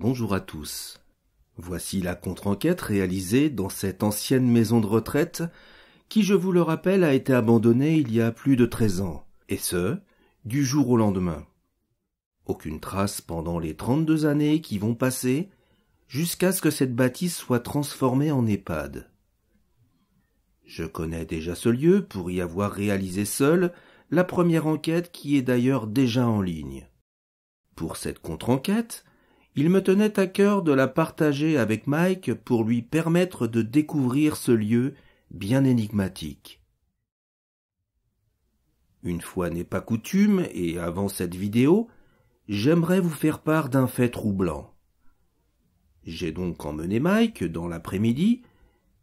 Bonjour à tous. Voici la contre-enquête réalisée dans cette ancienne maison de retraite qui, je vous le rappelle, a été abandonnée il y a plus de 13 ans, et ce, du jour au lendemain. Aucune trace pendant les 32 années qui vont passer jusqu'à ce que cette bâtisse soit transformée en EHPAD. Je connais déjà ce lieu pour y avoir réalisé seul la première enquête qui est d'ailleurs déjà en ligne. Pour cette contre-enquête, il me tenait à cœur de la partager avec Mike pour lui permettre de découvrir ce lieu bien énigmatique. Une fois n'est pas coutume, et avant cette vidéo, j'aimerais vous faire part d'un fait troublant. J'ai donc emmené Mike dans l'après-midi,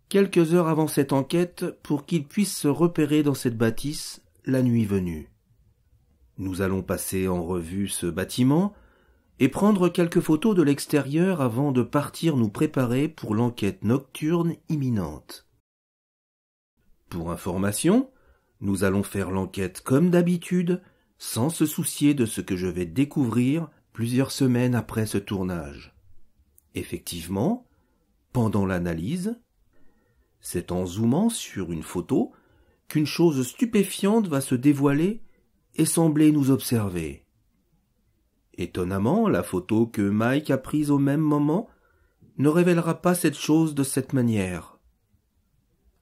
quelques heures avant cette enquête, pour qu'il puisse se repérer dans cette bâtisse la nuit venue. Nous allons passer en revue ce bâtiment et prendre quelques photos de l'extérieur avant de partir nous préparer pour l'enquête nocturne imminente. Pour information, nous allons faire l'enquête comme d'habitude, sans se soucier de ce que je vais découvrir plusieurs semaines après ce tournage. Effectivement, pendant l'analyse, c'est en zoomant sur une photo qu'une chose stupéfiante va se dévoiler et sembler nous observer. Étonnamment, la photo que Mike a prise au même moment ne révélera pas cette chose de cette manière.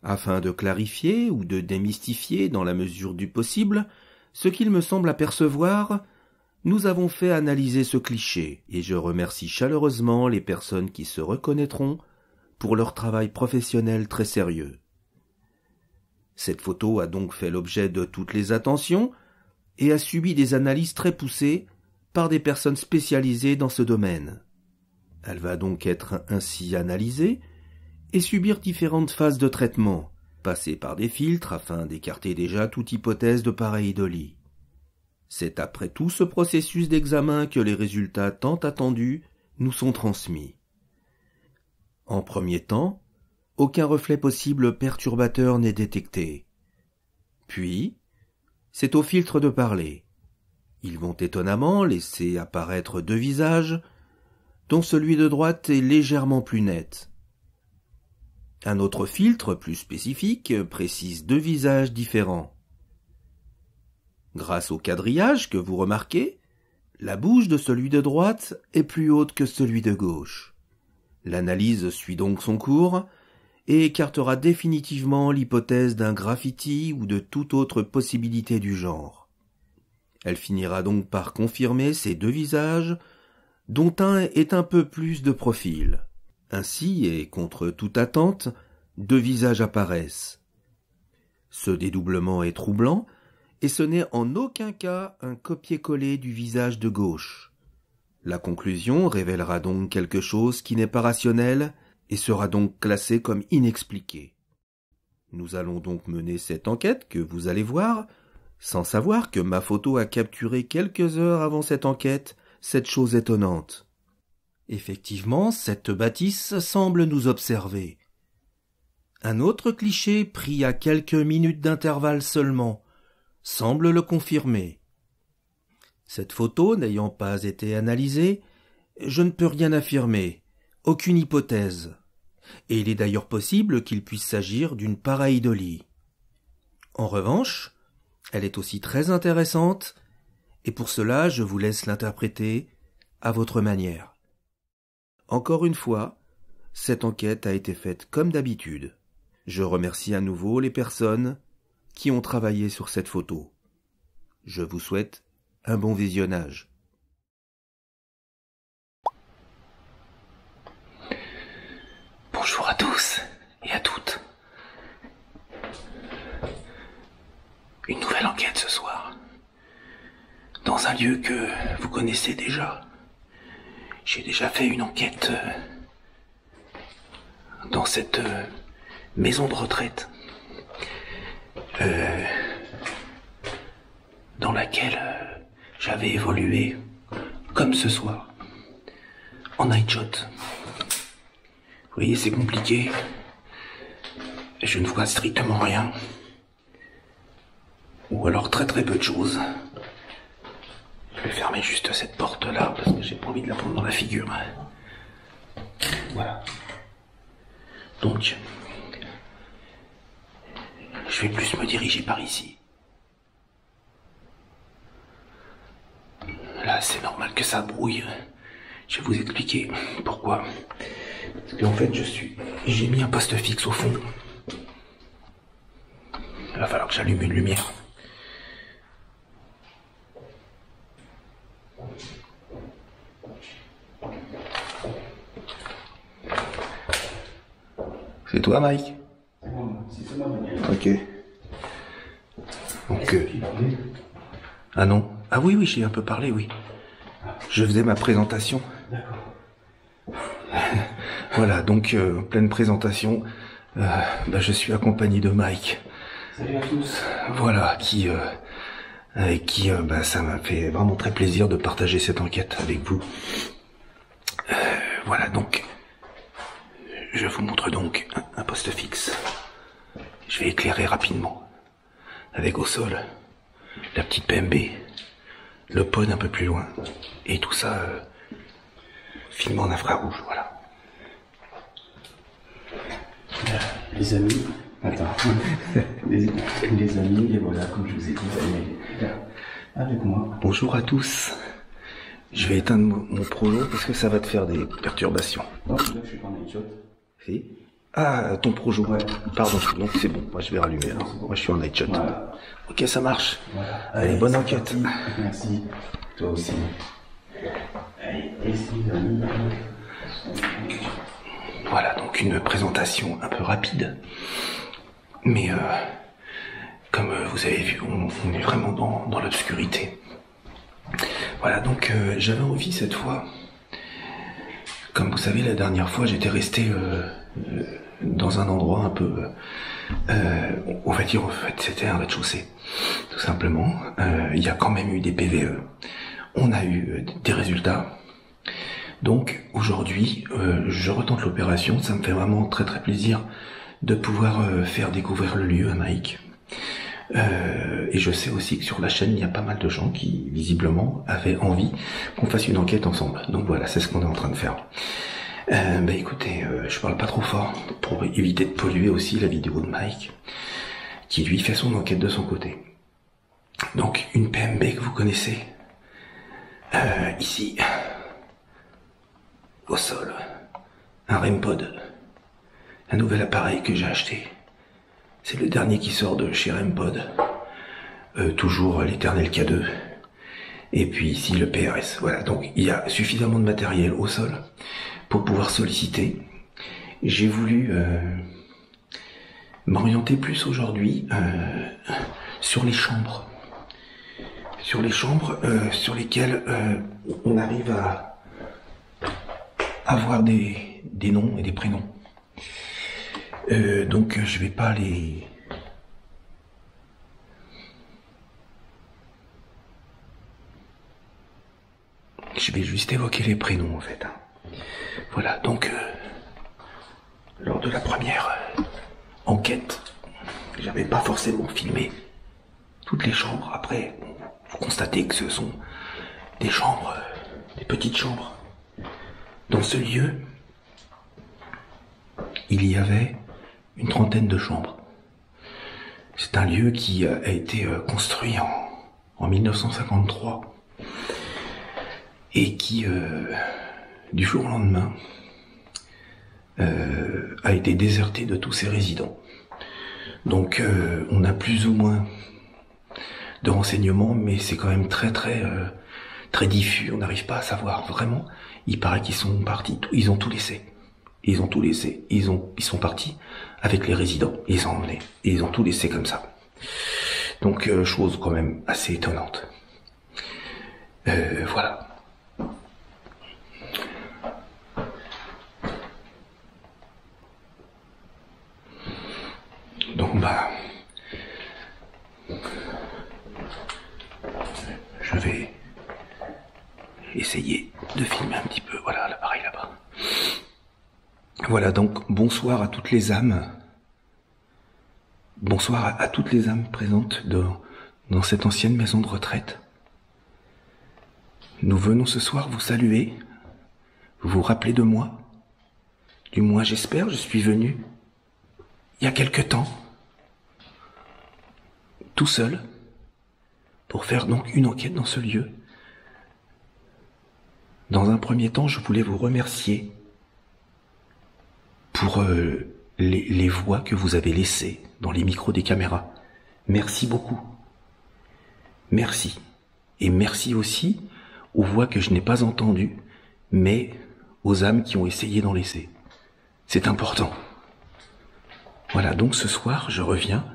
Afin de clarifier ou de démystifier dans la mesure du possible ce qu'il me semble apercevoir, nous avons fait analyser ce cliché et je remercie chaleureusement les personnes qui se reconnaîtront pour leur travail professionnel très sérieux. Cette photo a donc fait l'objet de toutes les attentions, et a subi des analyses très poussées par des personnes spécialisées dans ce domaine. Elle va donc être ainsi analysée et subir différentes phases de traitement, passer par des filtres afin d'écarter déjà toute hypothèse de pareidolie. C'est après tout ce processus d'examen que les résultats tant attendus nous sont transmis. En premier temps, aucun reflet possible perturbateur n'est détecté. Puis, c'est au filtre de parler. Ils vont étonnamment laisser apparaître 2 visages, dont celui de droite est légèrement plus net. Un autre filtre, plus spécifique, précise 2 visages différents. Grâce au quadrillage que vous remarquez, la bouche de celui de droite est plus haute que celui de gauche. L'analyse suit donc son cours et écartera définitivement l'hypothèse d'un graffiti ou de toute autre possibilité du genre. Elle finira donc par confirmer ces 2 visages, dont un est un peu plus de profil. Ainsi, et contre toute attente, 2 visages apparaissent. Ce dédoublement est troublant, et ce n'est en aucun cas un copier-coller du visage de gauche. La conclusion révélera donc quelque chose qui n'est pas rationnel et sera donc classé comme inexpliqué. Nous allons donc mener cette enquête que vous allez voir, sans savoir que ma photo a capturé quelques heures avant cette enquête cette chose étonnante. Effectivement, cette bâtisse semble nous observer. Un autre cliché pris à quelques minutes d'intervalle seulement semble le confirmer. Cette photo n'ayant pas été analysée, je ne peux rien affirmer, aucune hypothèse, et il est d'ailleurs possible qu'il puisse s'agir d'une pareidolie. En revanche, elle est aussi très intéressante, et pour cela je vous laisse l'interpréter à votre manière. Encore une fois, cette enquête a été faite comme d'habitude. Je remercie à nouveau les personnes qui ont travaillé sur cette photo. Je vous souhaite un bon visionnage. Bonjour à tous et à toutes. Une nouvelle enquête ce soir. Dans un lieu que vous connaissez déjà. J'ai déjà fait une enquête dans cette maison de retraite dans laquelle j'avais évolué comme ce soir en night shot. Vous voyez, c'est compliqué. Je ne vois strictement rien. Ou alors très très peu de choses. Je vais fermer juste cette porte-là parce que j'ai pas envie de la prendre dans la figure. Voilà. Donc, je vais plus me diriger par ici. Là, c'est normal que ça brouille. Je vais vous expliquer pourquoi. Parce qu'en fait, j'ai mis un poste fixe au fond. Il va falloir que j'allume une lumière. C'est toi, Mike? Ok. Donc, ah non. Ah oui, j'ai un peu parlé, oui. Je faisais ma présentation. Voilà, donc, pleine présentation. Je suis accompagné de Mike. Salut à tous. Voilà, avec qui ça m'a fait vraiment très plaisir de partager cette enquête avec vous. Voilà, donc, je vous montre donc un poste fixe. Je vais éclairer rapidement. Avec au sol, la petite PMB, le pod un peu plus loin, et tout ça filmé en infrarouge, voilà. Les amis, attends, les amis, et voilà, comme je vous ai dit, vous allez avec moi. Bonjour à tous. Je vais éteindre mon projo parce que ça va te faire des perturbations. Non, là, je suis pas en night shot. Si. Ah, ton projo. Ouais. Pardon, donc c'est bon. Moi, je vais rallumer. Alors. Moi, je suis en night shot. Voilà. Ok, ça marche. Voilà. Allez, bonne enquête. Merci. Toi aussi. Allez, les amis. Voilà, donc une présentation un peu rapide. Mais comme vous avez vu, on est vraiment dans l'obscurité. Voilà, donc j'avais envie cette fois, comme vous savez, la dernière fois j'étais resté dans un endroit un peu, on va dire en fait c'était un rez-de-chaussée, tout simplement. Il y a quand même eu des PVE, on a eu des résultats. Donc aujourd'hui, je retente l'opération, ça me fait vraiment très très plaisir de pouvoir faire découvrir le lieu à Mike. Et je sais aussi que sur la chaîne, il y a pas mal de gens qui, visiblement, avaient envie qu'on fasse une enquête ensemble. Donc voilà, c'est ce qu'on est en train de faire. Bah écoutez, je parle pas trop fort pour éviter de polluer aussi la vidéo de Mike, qui lui fait son enquête de son côté. Donc une PMB que vous connaissez, ici, au sol, un REM-Pod, un nouvel appareil que j'ai acheté. C'est le dernier qui sort de chez REM-Pod, toujours l'éternel K2. Et puis ici le PRS. Voilà, donc il y a suffisamment de matériel au sol pour pouvoir solliciter. J'ai voulu m'orienter plus aujourd'hui sur les chambres. Sur les chambres sur lesquelles on arrive à avoir des noms et des prénoms. Donc je vais pas les... Je vais juste évoquer les prénoms en fait. Voilà, donc lors de la première enquête, j'avais pas forcément filmé toutes les chambres. Après, vous constatez que ce sont des chambres, des petites chambres. Dans ce lieu, il y avait une trentaine de chambres. C'est un lieu qui a été construit en 1953 et qui, du jour au lendemain, a été déserté de tous ses résidents. Donc on a plus ou moins de renseignements, mais c'est quand même très diffus, on n'arrive pas à savoir vraiment. Il paraît qu'ils sont partis, ils ont tout laissé. Ils ont tout laissé, ils sont partis avec les résidents, ils ont emmené, et ils ont tout laissé comme ça. Donc chose quand même assez étonnante. Voilà. Donc bah, je vais essayer de filmer un petit peu. Voilà l'appareil là-bas. Voilà, donc bonsoir à toutes les âmes. Bonsoir à toutes les âmes présentes dans cette ancienne maison de retraite. Nous venons ce soir vous saluer, vous rappeler de moi. Du moins j'espère, je suis venu il y a quelque temps, tout seul, pour faire donc une enquête dans ce lieu. Dans un premier temps, je voulais vous remercier pour les voix que vous avez laissées dans les micros des caméras. Merci beaucoup. Merci. Et merci aussi aux voix que je n'ai pas entendues, mais aux âmes qui ont essayé d'en laisser. C'est important. Voilà, donc ce soir, je reviens.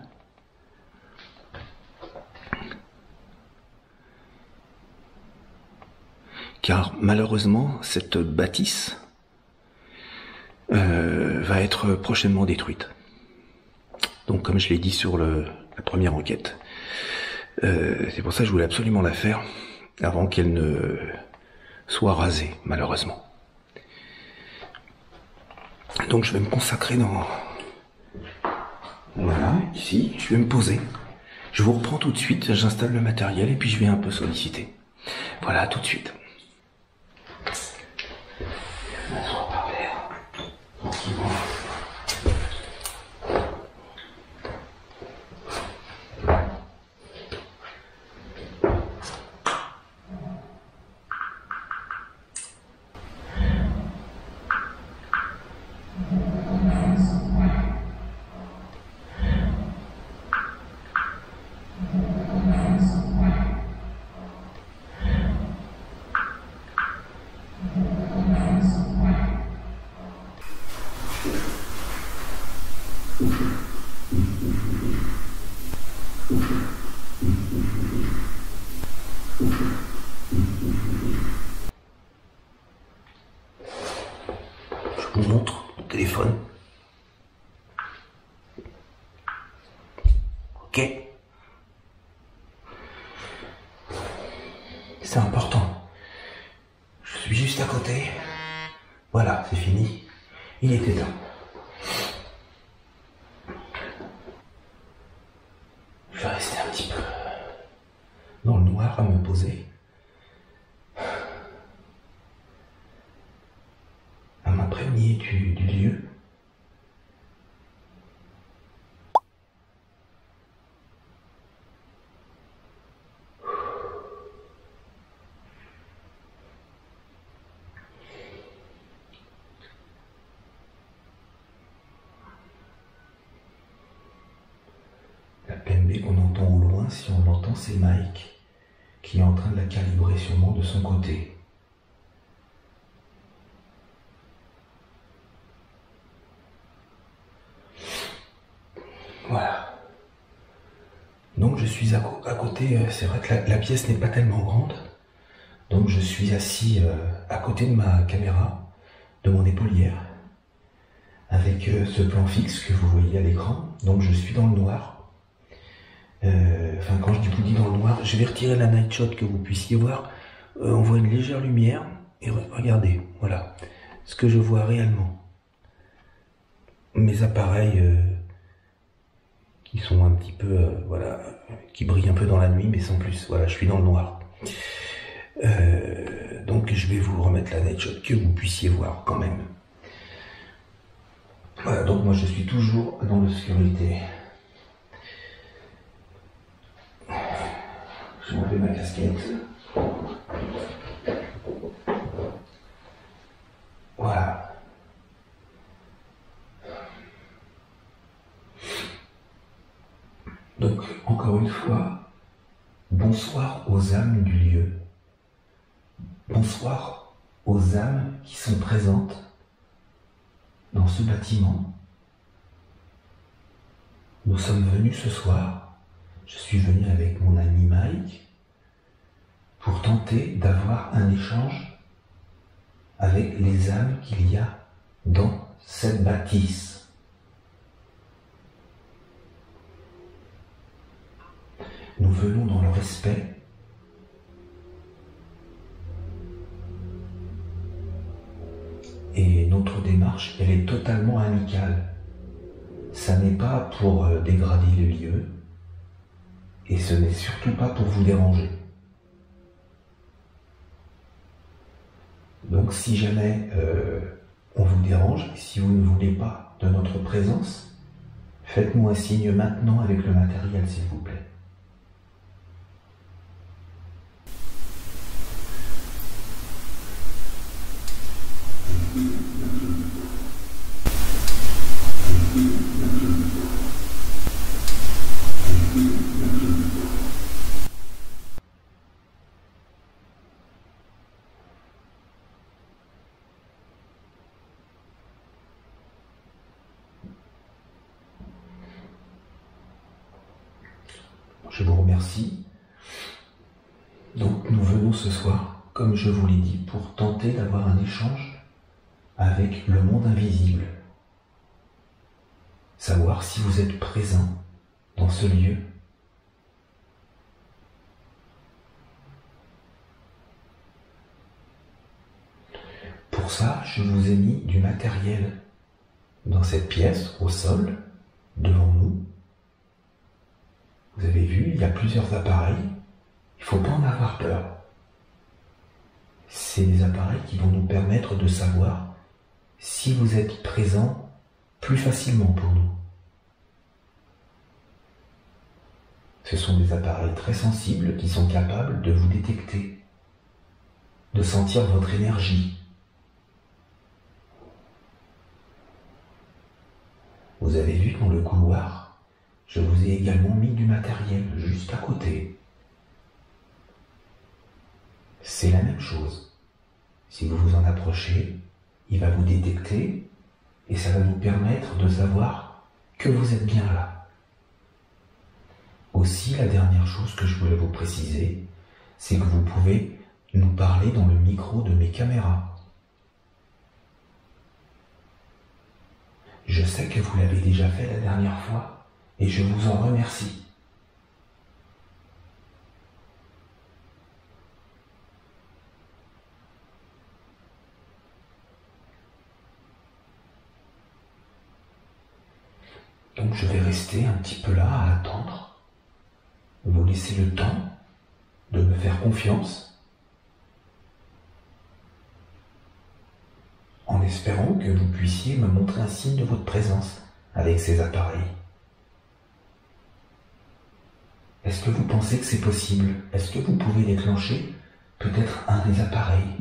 Car malheureusement, cette bâtisse va être prochainement détruite. Donc comme je l'ai dit sur la première enquête, c'est pour ça que je voulais absolument la faire avant qu'elle ne soit rasée, malheureusement. Donc je vais me consacrer dans... Voilà, ici, je vais me poser. Je vous reprends tout de suite, j'installe le matériel et puis je vais un peu solliciter. Voilà, tout de suite. M'asseoir par terre, tranquillement. Je vous montre le téléphone. Ok. C'est important. Je suis juste à côté. Voilà, c'est fini. Il était temps. Je vais rester un petit peu dans le noir à me poser. À m'imprégner du lieu. La PMB qu'on entend au loin, si on l'entend, c'est Mike, qui est en train de la calibrer sûrement de son côté. Voilà. Donc je suis à côté, c'est vrai que la pièce n'est pas tellement grande, donc je suis assis à côté de ma caméra, de mon épaulière, avec ce plan fixe que vous voyez à l'écran, donc je suis dans le noir. Enfin, quand je dis dans le noir, je vais retirer la night shot que vous puissiez voir. On voit une légère lumière. Et regardez, voilà ce que je vois réellement. Mes appareils qui sont un petit peu, voilà, qui brillent un peu dans la nuit, mais sans plus. Voilà, je suis dans le noir. Donc je vais vous remettre la night shot que vous puissiez voir quand même. Voilà, donc moi je suis toujours dans l'obscurité. Je vais enlever ma casquette. Voilà. Donc, encore une fois, bonsoir aux âmes du lieu. Bonsoir aux âmes qui sont présentes dans ce bâtiment. Nous sommes venus ce soir. Je suis venu avec mon ami Mike pour tenter d'avoir un échange avec les âmes qu'il y a dans cette bâtisse. Nous venons dans le respect et notre démarche, elle est totalement amicale. Ça n'est pas pour dégrader le lieu. Et ce n'est surtout pas pour vous déranger. Donc si jamais on vous dérange, si vous ne voulez pas de notre présence, faites-nous un signe maintenant avec le matériel, s'il vous plaît. Je vous remercie. Donc nous venons ce soir, comme je vous l'ai dit, pour tenter d'avoir un échange avec le monde invisible. Savoir si vous êtes présent dans ce lieu. Pour ça, je vous ai mis du matériel dans cette pièce, au sol, devant nous. Vous avez vu, il y a plusieurs appareils. Il ne faut pas en avoir peur. C'est des appareils qui vont nous permettre de savoir si vous êtes présent plus facilement pour nous. Ce sont des appareils très sensibles qui sont capables de vous détecter, de sentir votre énergie. Vous avez vu dans le couloir, je vous ai également mis du matériel juste à côté. C'est la même chose. Si vous vous en approchez, il va vous détecter et ça va nous permettre de savoir que vous êtes bien là. Aussi, la dernière chose que je voulais vous préciser, c'est que vous pouvez nous parler dans le micro de mes caméras. Je sais que vous l'avez déjà fait la dernière fois et je vous en remercie. Donc je vais rester un petit peu là à attendre, vous laisser le temps de me faire confiance, en espérant que vous puissiez me montrer un signe de votre présence avec ces appareils. Est-ce que vous pensez que c'est possible? Est-ce que vous pouvez déclencher peut-être un des appareils?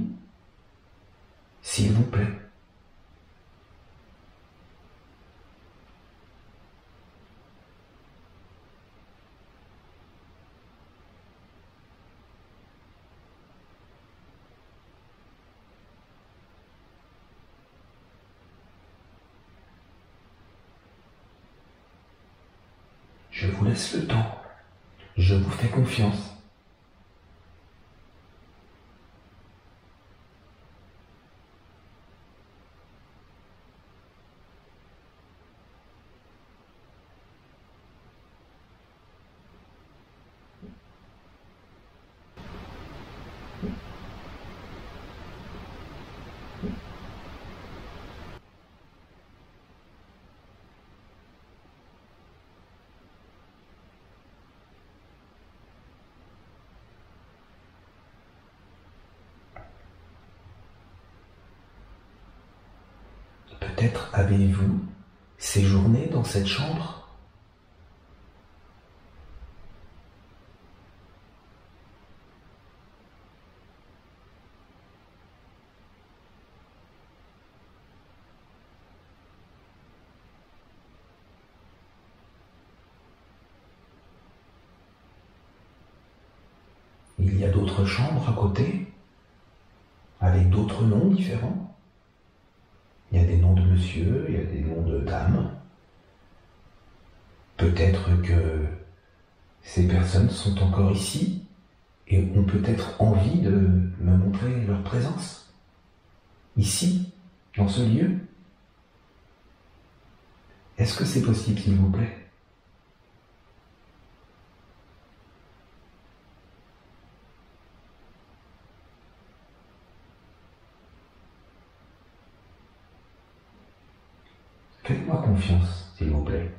S'il vous plaît. Je vous laisse le temps. Je vous fais confiance. Peut-être avez-vous séjourné dans cette chambre? Il y a d'autres chambres à côté, avec d'autres noms différents. Il y a des noms de monsieur, il y a des noms de dame. Peut-être que ces personnes sont encore ici et ont peut-être envie de me montrer leur présence. Ici, dans ce lieu. Est-ce que c'est possible, s'il vous plaît? Faites-moi confiance, s'il vous plaît.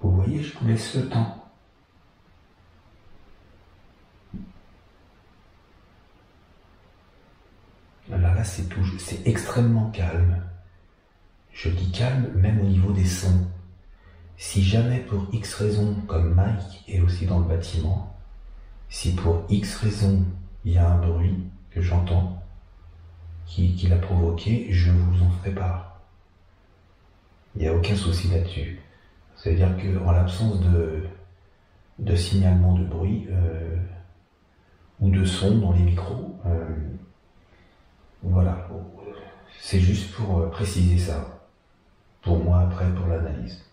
Vous voyez, je vous laisse le temps. Là, c'est extrêmement calme. Je dis calme même au niveau des sons. Si jamais pour X raison, comme Mike est aussi dans le bâtiment, si pour X raison il y a un bruit que j'entends, qui l'a provoqué, je vous en ferai part. Il n'y a aucun souci là-dessus. C'est-à-dire qu'en l'absence de signalement de bruit ou de son dans les micros, voilà, c'est juste pour préciser ça, pour moi après, pour l'analyse.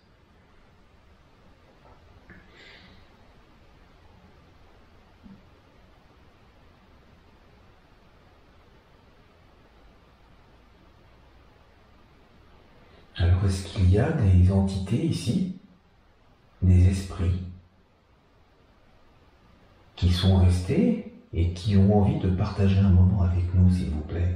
Alors, est-ce qu'il y a des entités ici, des esprits, qui sont restés et qui ont envie de partager un moment avec nous, s'il vous plaît?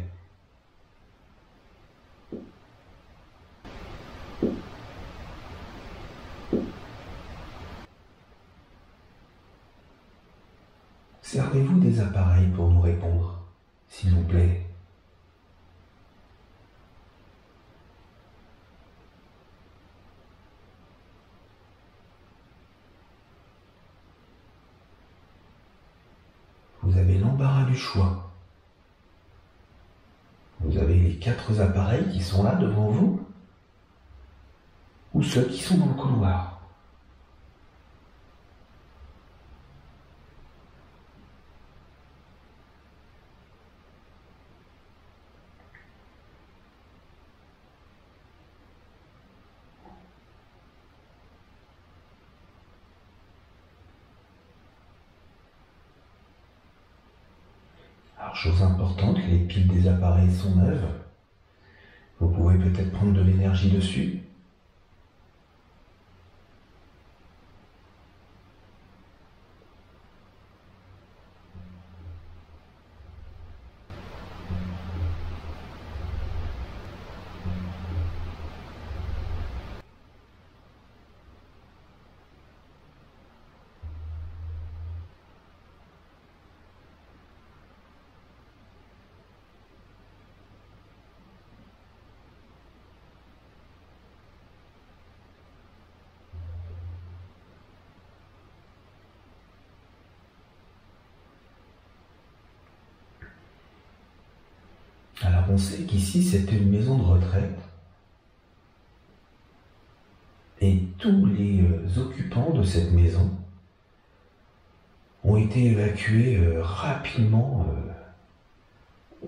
Servez-vous des appareils pour nous répondre, s'il vous plaît. choix. Vous avez les 4 appareils qui sont là devant vous, ou ceux qui sont dans le couloir. Alors, chose importante, les piles des appareils sont neuves. Vous pouvez peut-être prendre de l'énergie dessus. Alors on sait qu'ici c'était une maison de retraite et tous les occupants de cette maison ont été évacués rapidement.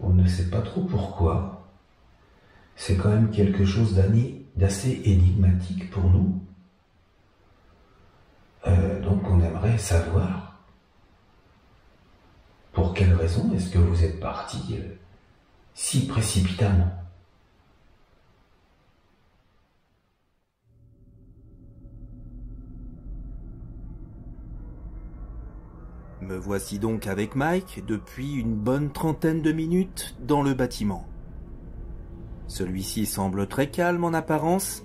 On ne sait pas trop pourquoi. C'est quand même quelque chose d'assez énigmatique pour nous. Donc on aimerait savoir pour quelle raison est-ce que vous êtes partis si précipitamment. Me voici donc avec Mike depuis une bonne trentaine de minutes dans le bâtiment. Celui-ci semble très calme en apparence,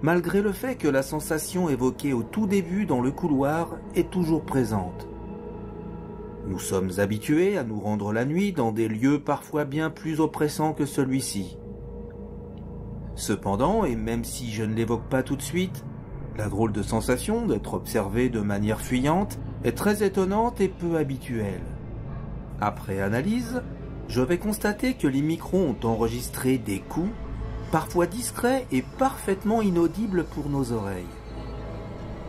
malgré le fait que la sensation évoquée au tout début dans le couloir est toujours présente. Nous sommes habitués à nous rendre la nuit dans des lieux parfois bien plus oppressants que celui-ci. Cependant, et même si je ne l'évoque pas tout de suite, la drôle de sensation d'être observé de manière fuyante est très étonnante et peu habituelle. Après analyse, je vais constater que les micros ont enregistré des coups, parfois discrets et parfaitement inaudibles pour nos oreilles.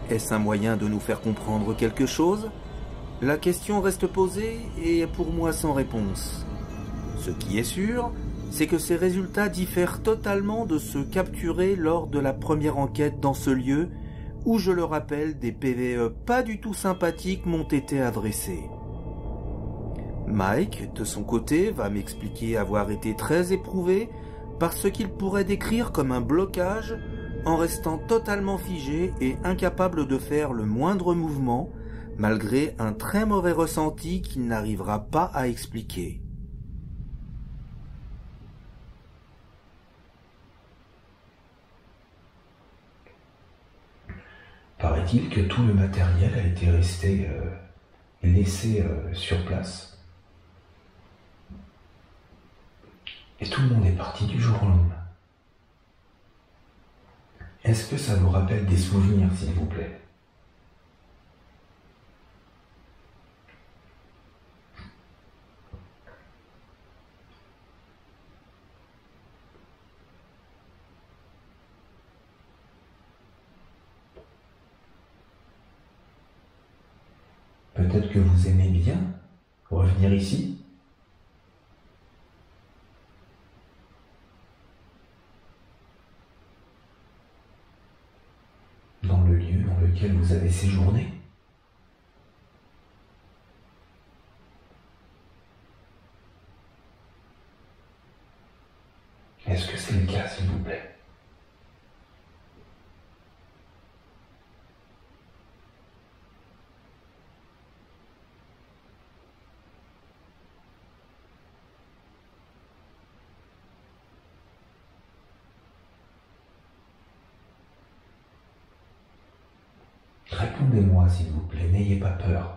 Est-ce un moyen de nous faire comprendre quelque chose ? La question reste posée et est pour moi sans réponse. Ce qui est sûr, c'est que ces résultats diffèrent totalement de ceux capturés lors de la première enquête dans ce lieu où, je le rappelle, des PVE pas du tout sympathiques m'ont été adressés. Mike, de son côté, va m'expliquer avoir été très éprouvé par ce qu'il pourrait décrire comme un blocage en restant totalement figé et incapable de faire le moindre mouvement, malgré un très mauvais ressenti qu'il n'arrivera pas à expliquer. Paraît-il que tout le matériel a été laissé sur place. Et tout le monde est parti du jour au lendemain. Est-ce que ça vous rappelle des souvenirs, s'il vous plaît ? Peut-être que vous aimez bien revenir ici ? Dans le lieu dans lequel vous avez séjourné ? Est-ce que c'est le cas, s'il vous plaît ? Répondez-moi, s'il vous plaît, n'ayez pas peur.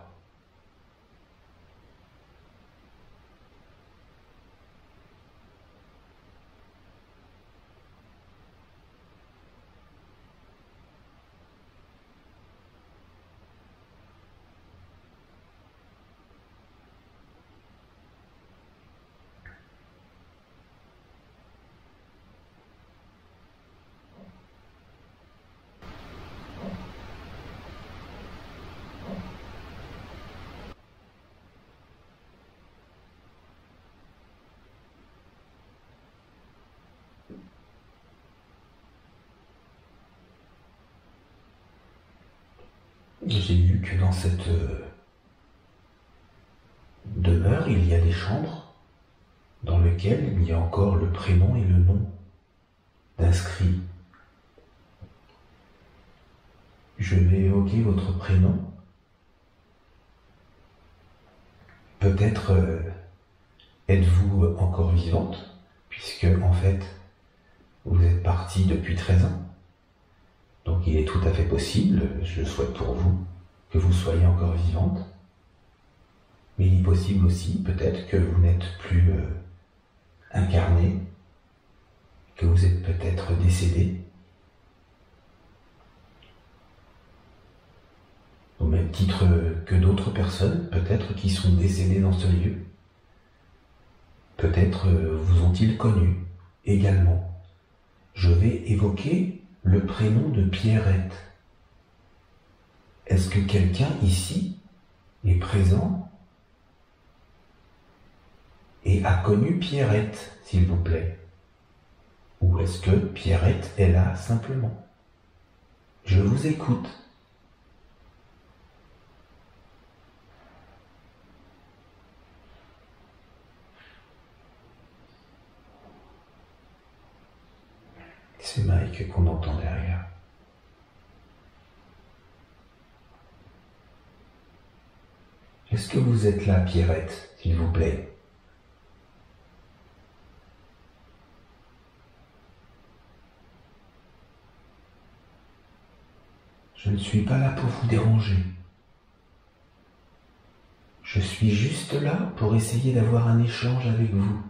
J'ai vu que dans cette demeure, il y a des chambres dans lesquelles il y a encore le prénom et le nom d'inscrits. Je vais évoquer votre prénom. Peut-être êtes-vous encore vivante, puisque en fait, vous êtes partie depuis 13 ans. Donc il est tout à fait possible, je le souhaite pour vous, que vous soyez encore vivante. Mais il est possible aussi, peut-être, que vous n'êtes plus incarnée, que vous êtes peut-être décédée. Au même titre que d'autres personnes, peut-être, qui sont décédées dans ce lieu. Peut-être vous ont-ils connu également. Je vais évoquer le prénom de Pierrette. Est-ce que quelqu'un ici est présent et a connu Pierrette, s'il vous plaît? Ou est-ce que Pierrette est là simplement? Je vous écoute. C'est Mike qu'on entend derrière. Est-ce que vous êtes là, Pierrette, s'il vous plaît? Je ne suis pas là pour vous déranger. Je suis juste là pour essayer d'avoir un échange avec vous.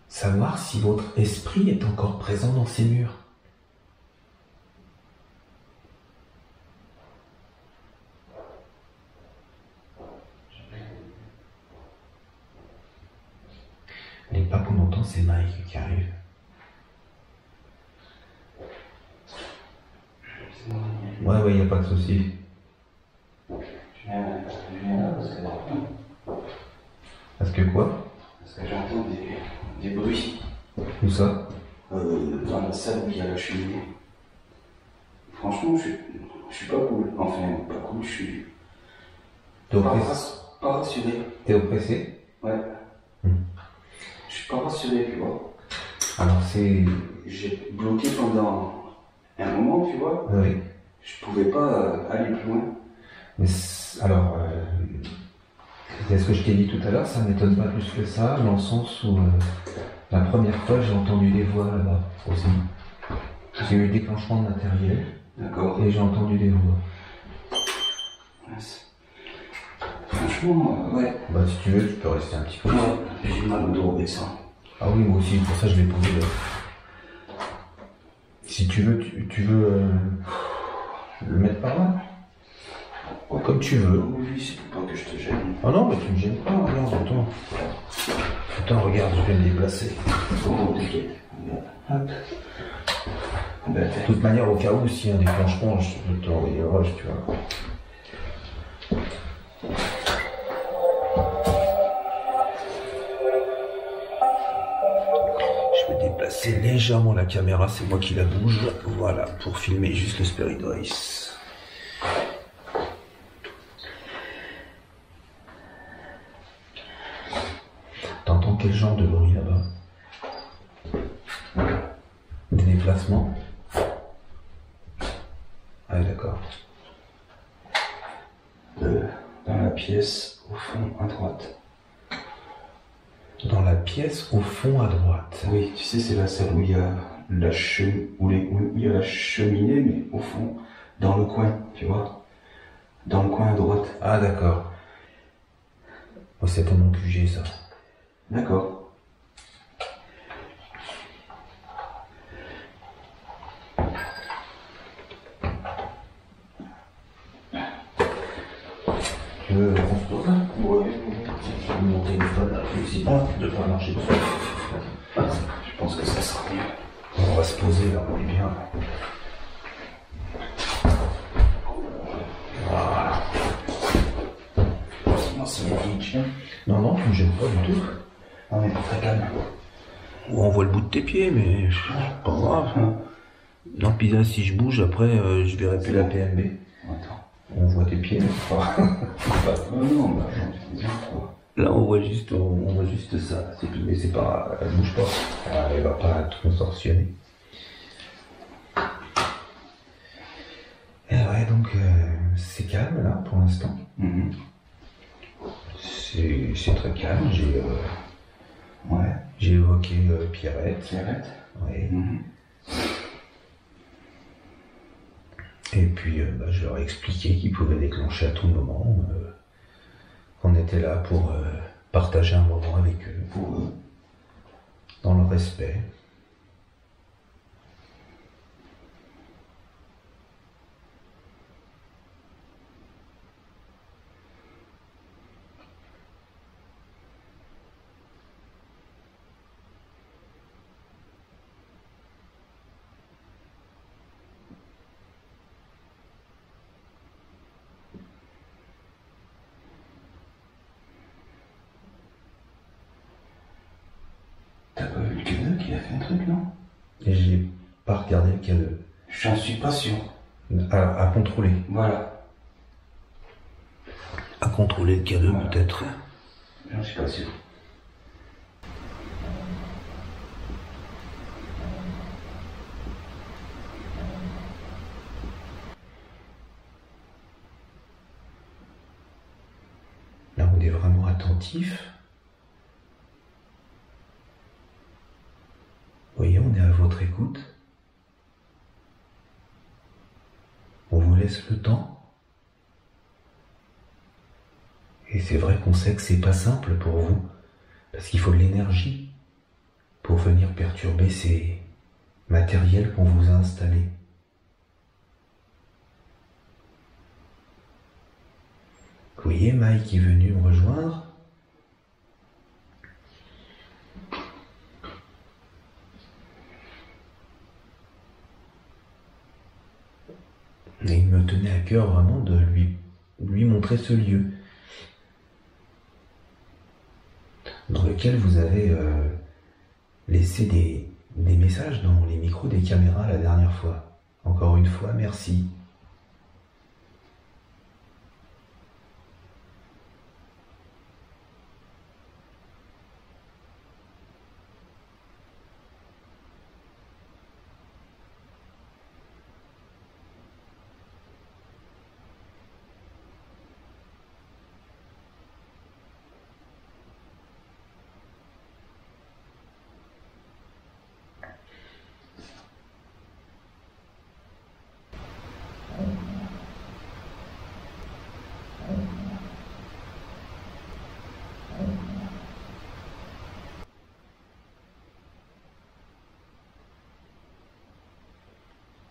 Savoir si votre esprit est encore présent dans ces murs. Les pas qu'on entend, c'est Mike qui arrive. Ouais, y a pas de souci. Je viens là Parce que quoi? parce que j'entends des bruits. Où ça? Dans la salle où il y a la cheminée. Franchement, je suis pas cool. Enfin, pas cool, je suis pas rassuré. T'es oppressé? Ouais. Je suis pas rassuré, tu vois. Alors c'est... J'ai bloqué pendant un moment, tu vois. Oui. Je pouvais pas aller plus loin. Mais alors, c'est ce que je t'ai dit tout à l'heure, ça m'étonne pas plus que ça, dans le sens où la première fois j'ai entendu des voix là-bas aussi. J'ai eu déclenchement de matériel. D'accord. Et j'ai entendu des voix. Franchement, ouais. Bah si tu veux, tu peux rester un petit peu. Ouais, j'ai mal au dos avec ça. Ah oui, moi aussi, pour ça je l'ai posé là. Si tu veux, tu veux le mettre par là? Comme tu veux. Oui, c'est pour pas que je te gêne. Ah non, mais tu me gênes pas, regarde, attends. Attends, regarde, je vais me déplacer. Oh, t'inquiète. Hop. De toute manière, au cas où, s'il y a un déclenchement, je peux t'envoyer le rush, tu vois. Je vais déplacer légèrement la caméra, c'est moi qui la bouge. Voilà, pour filmer juste le Spirit Voice. T'entends quel genre de bruit là-bas? Des déplacements? Ah d'accord. Dans la pièce, au fond, à droite. Dans la pièce, au fond, à droite. Oui, tu sais, c'est la salle où il y a où il y a la cheminée, mais au fond, dans le coin, tu vois. Dans le coin à droite. Ah d'accord. Oh, c'est pour mon QG ça. D'accord. Tu veux qu'on se pose là? Oui. Je vais monter une fois là, n'hésite pas de pas marcher dessus. Je pense que ça sera mieux. On va se poser là, on est bien. Voilà. Sinon, s'il y a des chiens. Non, non, tu me gênes pas du tout. On est pas très calme. Ou on voit le bout de tes pieds, mais c'est pas grave. Non, puis là, si je bouge, après, je verrai plus la PMB. Attends. On voit tes pieds. Non, bah, j'en Là, on voit juste ça. C'est tout, mais c'est pas, elle bouge pas. Elle va pas tout contorsionner. Et ouais, donc, c'est calme, là, pour l'instant. C'est très calme. J'ai évoqué Pierrette. Ouais. Et puis, je leur ai expliqué qu'ils pouvaient déclencher à tout moment, qu'on était là pour partager un moment avec eux, dans le respect. T'as pas vu le cadeau qui a fait un truc, non? Et j'ai pas regardé le cadeau. J'en suis pas sûr. À contrôler. Voilà. À contrôler le cadeau, Voilà. peut-être. J'en suis pas sûr. Là, on est vraiment attentif. Vous voyez, on est à votre écoute. On vous laisse le temps. Et c'est vrai qu'on sait que c'est pas simple pour vous, parce qu'il faut de l'énergie pour venir perturber ces matériels qu'on vous a installés. Vous voyez, Mike est venu me rejoindre. Et il me tenait à cœur vraiment de lui montrer ce lieu dans lequel vous avez laissé des messages dans les micros des caméras la dernière fois. Encore une fois, merci.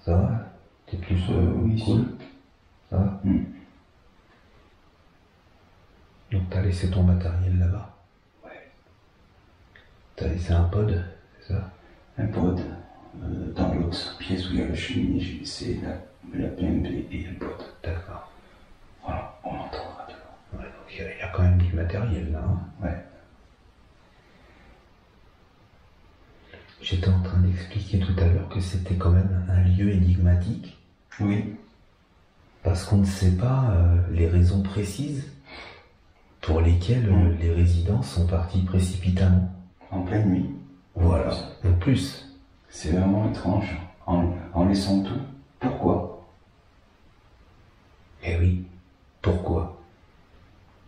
Ça va? T'es plus oui, cool? Ça va? Donc t'as laissé ton matériel là-bas? Ouais. T'as laissé un pod, c'est ça? Un pod. Dans l'autre pièce où il y a la cheminée, j'ai laissé la PMB et le pod. D'accord. Voilà, on l'entend rapidement. Ouais, donc il y a quand même du matériel là. Hein. Ouais. J'étais en train d'expliquer tout à l'heure que c'était quand même un lieu énigmatique. Oui. Parce qu'on ne sait pas les raisons précises pour lesquelles les résidents sont partis précipitamment. En pleine nuit. Voilà, en plus. C'est vraiment étrange. En laissant tout. Pourquoi? Eh oui, pourquoi?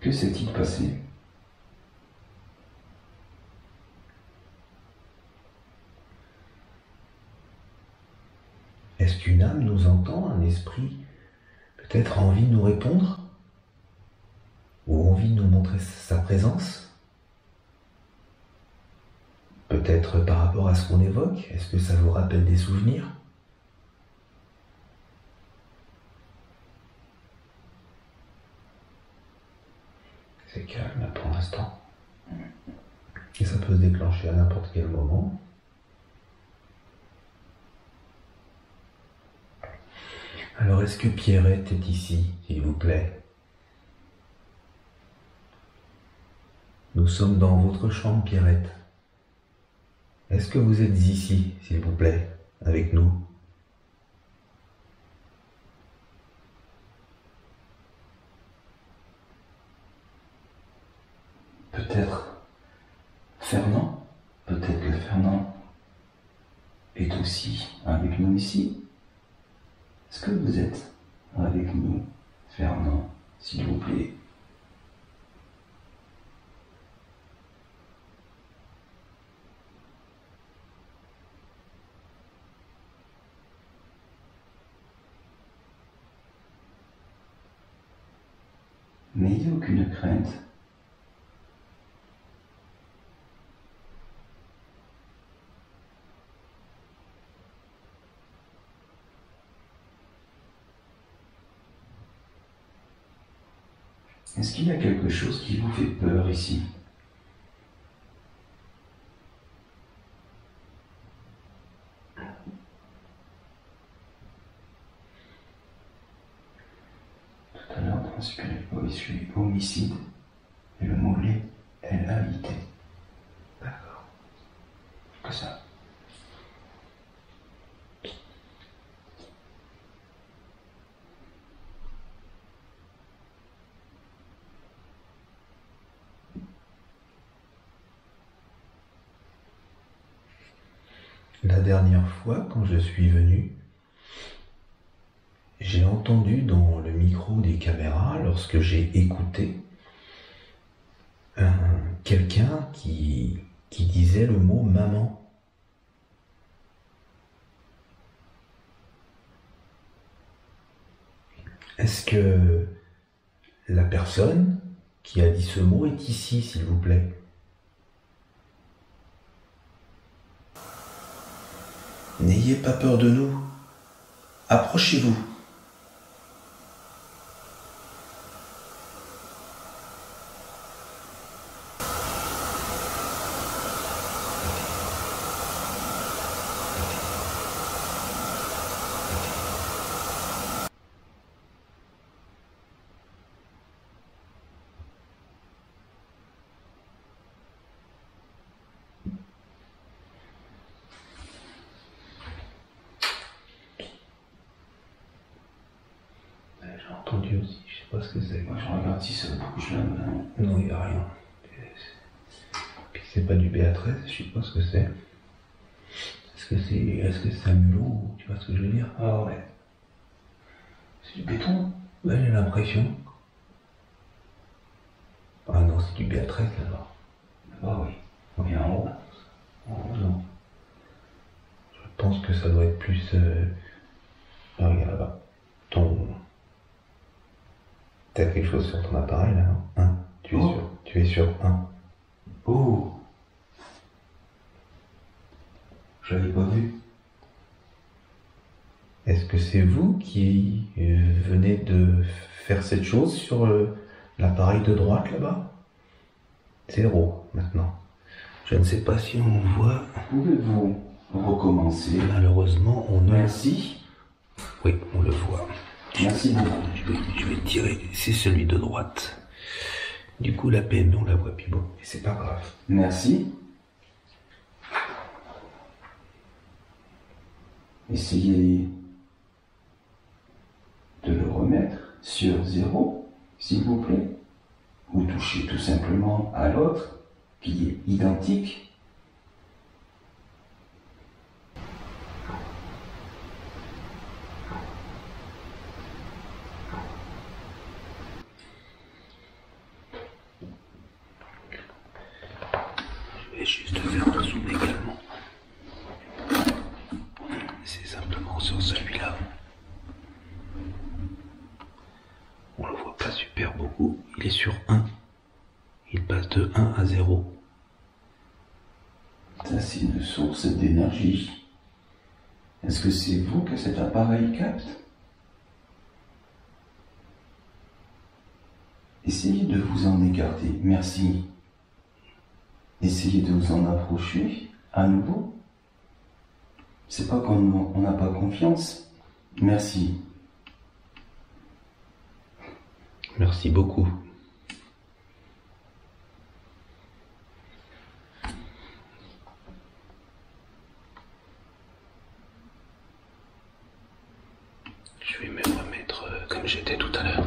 Que s'est-il passé? Est-ce qu'une âme nous entend, un esprit peut-être a envie de nous répondre? Ou envie de nous montrer sa présence? Peut-être par rapport à ce qu'on évoque, est-ce que ça vous rappelle des souvenirs? C'est calme pour l'instant. Et ça peut se déclencher à n'importe quel moment. Alors est-ce que Pierrette est ici, s'il vous plaît? Nous sommes dans votre chambre, Pierrette. Est-ce que vous êtes ici, s'il vous plaît, avec nous? Peut-être Fernand? Peut-être que Fernand est aussi avec nous ici. Est-ce que vous êtes avec nous, Fernand, s'il vous plaît? N'ayez aucune crainte. Est-ce qu'il y a quelque chose qui vous fait peur ici? Tout à l'heure, dans homicide, et le mot-clé LAIT. D'accord. Que ça. La dernière fois, quand je suis venu, j'ai entendu dans le micro des caméras, lorsque j'ai écouté, quelqu'un qui disait le mot maman. Est-ce que la personne qui a dit ce mot est ici, s'il vous plaît? N'ayez pas peur de nous. Approchez-vous. J'ai entendu aussi, je sais pas ce que c'est. Moi je regarde si ça bouge là. Non, il n'y a rien. Puis c'est pas du BA13, je sais pas ce que c'est. Est-ce que c'est un mulot ou tu vois ce que je veux dire? Ah ouais. C'est du béton? Ouais, j'ai l'impression. Ah non, c'est du BA13 là-bas. Là-bas, oui. On vient en haut. En haut, non. Je pense que ça doit être plus. Ah, regarde là-bas. T'as quelque chose sur ton appareil là, non? Tu es sur 1. Oh! J'avais pas vu. Est-ce que c'est vous qui venez de faire cette chose sur l'appareil de droite là-bas? 0 maintenant. Je ne sais pas si on voit. Pouvez-vous recommencer? Malheureusement, on a. Merci. Oui, on le voit. Merci beaucoup. Je vais tirer. C'est celui de droite. Du coup, la PMB, on la voit plus bon. Et c'est pas grave. Merci. Essayez de le remettre sur 0, s'il vous plaît. Ou touchez tout simplement à l'autre, qui est identique. Je vais juste faire le zoom également. C'est simplement sur celui-là. On le voit pas super beaucoup. Il est sur 1. Il passe de 1 à 0. Ça, c'est une source d'énergie. Est-ce que c'est vous que cet appareil capte? Essayez de vous en écarter. Merci. Essayez de vous en approcher à nouveau. C'est pas qu'on n'a pas confiance. Merci. Merci beaucoup. Je vais me remettre comme j'étais tout à l'heure.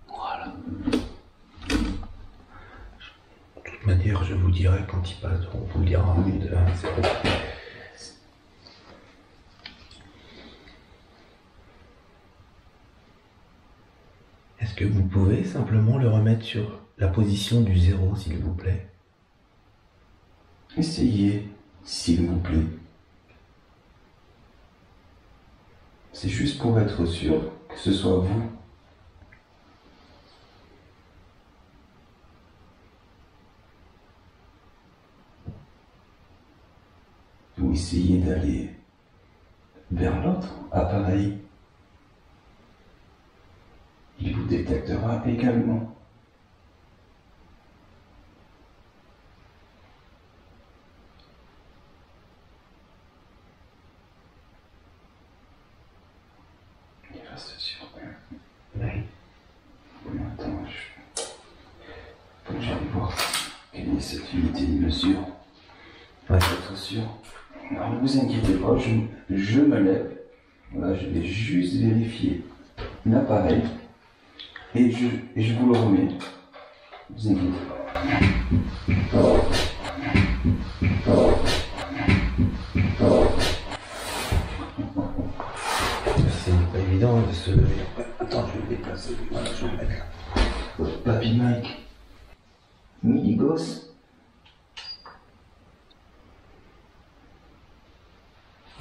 Voilà. manière, je vous dirai quand il passe, on vous le dira. C'est pas... Est-ce que vous pouvez simplement le remettre sur la position du 0, s'il vous plaît? Essayez, s'il vous plaît. C'est juste pour être sûr que ce soit vous. Vous essayez d'aller vers l'autre appareil. Il vous détectera également. Il reste sur eux. Oui. Bon, attends, faut que j'aille voir quelle est cette unité de mesure. Ouais. Pour être sûr. Alors, ne vous inquiétez pas, je me lève. Voilà, je vais juste vérifier l'appareil. Et je vous le remets. Ne vous inquiétez pas. C'est pas évident de se lever. Attends, je vais le déplacer. Voilà, je vais le mettre là. Papy Mike. Midi gosse.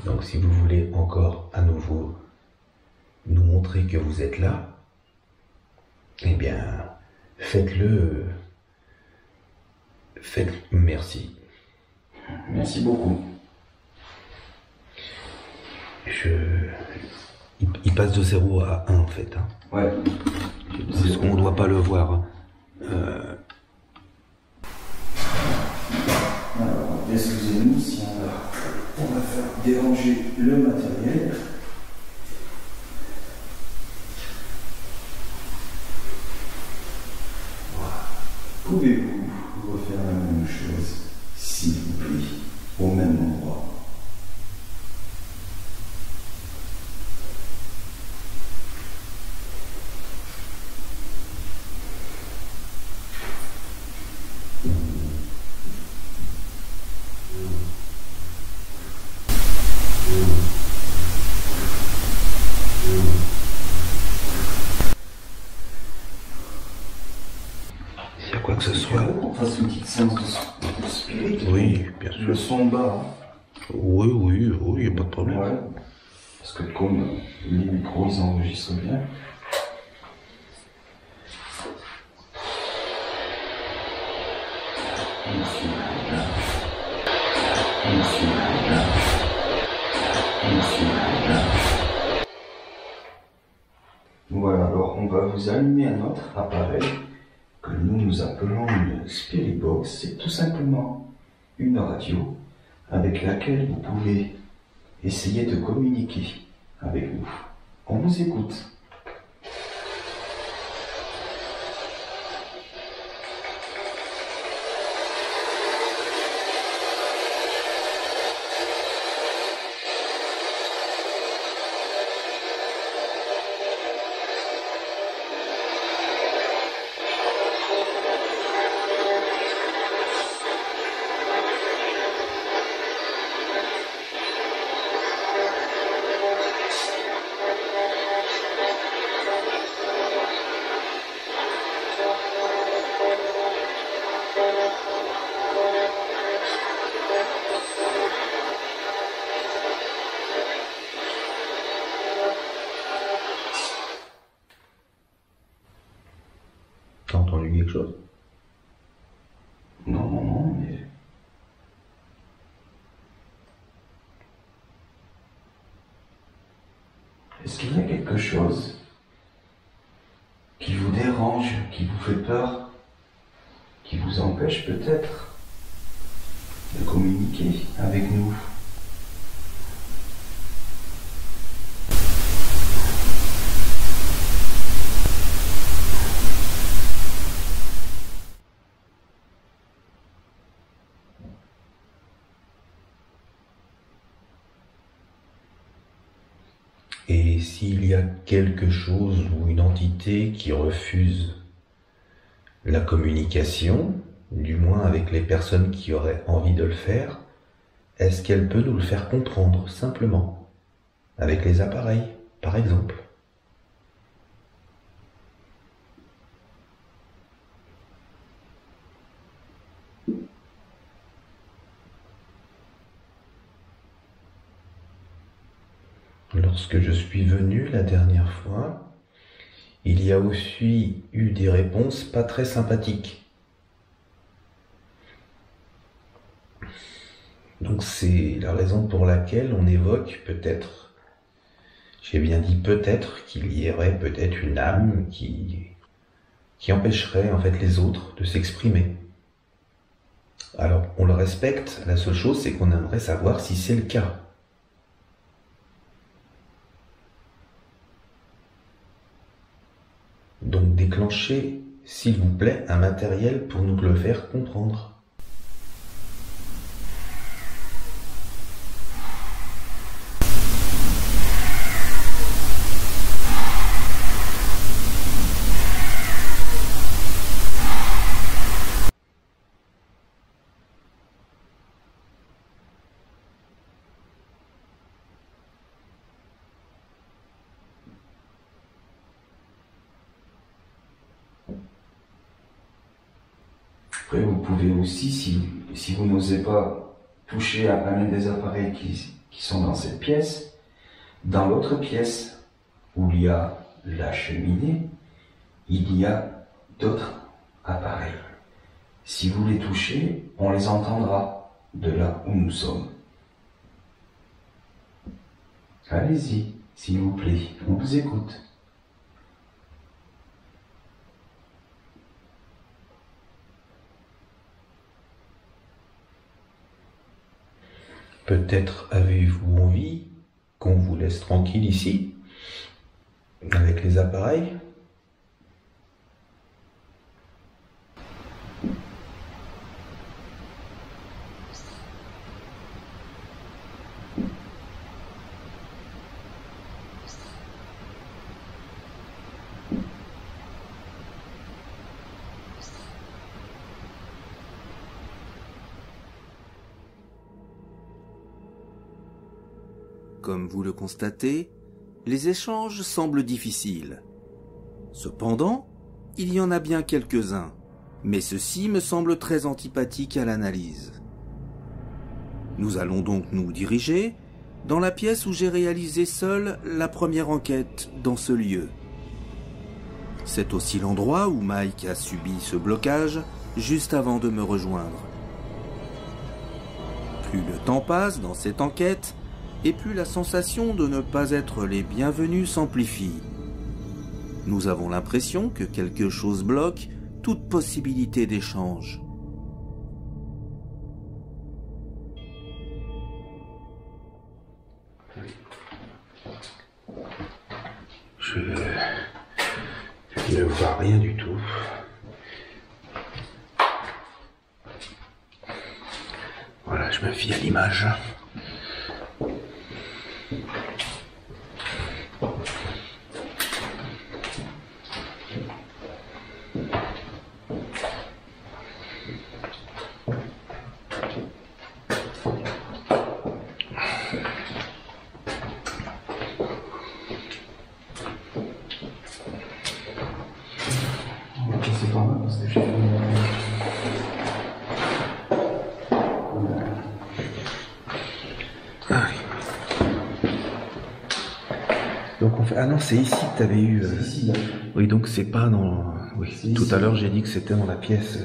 Donc si vous voulez encore à nouveau nous montrer que vous êtes là, eh bien, faites-le. Merci. Merci beaucoup. Il passe de 0 à 1 en fait. Hein. Ouais. Parce qu'on ne doit pas le voir. Alors, excusez-nous si on va faire déranger le matériel. Pouvez-vous refaire la même chose, s'il vous plaît, au même endroit? S'il y a quoi que ce soit. On fasse une petite séance de spirit. Oui, bien sûr. Le son bas. Oui, il n'y a pas de problème. Ouais. Parce que comme les micros, ils enregistrent bien. Voilà, alors on va vous allumer un autre appareil que nous appelons une Spirit Box. C'est tout simplement une radio avec laquelle vous pouvez essayer de communiquer avec nous. On vous écoute. T'as entendu quelque chose? Non, mais... Est-ce qu'il y a quelque chose qui vous dérange, qui vous fait peur, qui vous empêche peut-être de communiquer avec nous? Et s'il y a quelque chose ou une entité qui refuse la communication, du moins avec les personnes qui auraient envie de le faire, est-ce qu'elle peut nous le faire comprendre simplement, avec les appareils, par exemple? Lorsque je suis venu la dernière fois, il y a aussi eu des réponses pas très sympathiques. Donc c'est la raison pour laquelle on évoque peut-être, j'ai bien dit peut-être, qu'il y aurait peut-être une âme qui empêcherait en fait les autres de s'exprimer. Alors on le respecte, la seule chose c'est qu'on aimerait savoir si c'est le cas. Donc déclenchez, s'il vous plaît, un matériel pour nous le faire comprendre. Après, vous pouvez aussi, si vous n'osez pas toucher à l'un des appareils qui sont dans cette pièce, dans l'autre pièce où il y a la cheminée, il y a d'autres appareils. Si vous les touchez, on les entendra de là où nous sommes. Allez-y, s'il vous plaît, on vous écoute. Peut-être avez-vous envie qu'on vous laisse tranquille ici, avec les appareils? Comme vous le constatez, les échanges semblent difficiles. Cependant, il y en a bien quelques-uns, mais ceux-ci me semblent très antipathiques à l'analyse. Nous allons donc nous diriger dans la pièce où j'ai réalisé seul la première enquête dans ce lieu. C'est aussi l'endroit où Mike a subi ce blocage juste avant de me rejoindre. Plus le temps passe dans cette enquête, et plus la sensation de ne pas être les bienvenus s'amplifie. Nous avons l'impression que quelque chose bloque toute possibilité d'échange. Je ne vois rien du tout. Voilà, je me fie à l'image. C'est pas mal parce que j'ai Donc on fait... Ah non, c'est ici que tu avais eu... C'est ici, là. Oui, donc c'est pas dans... Oui, C'est tout ici. à l'heure j'ai dit que c'était dans la pièce...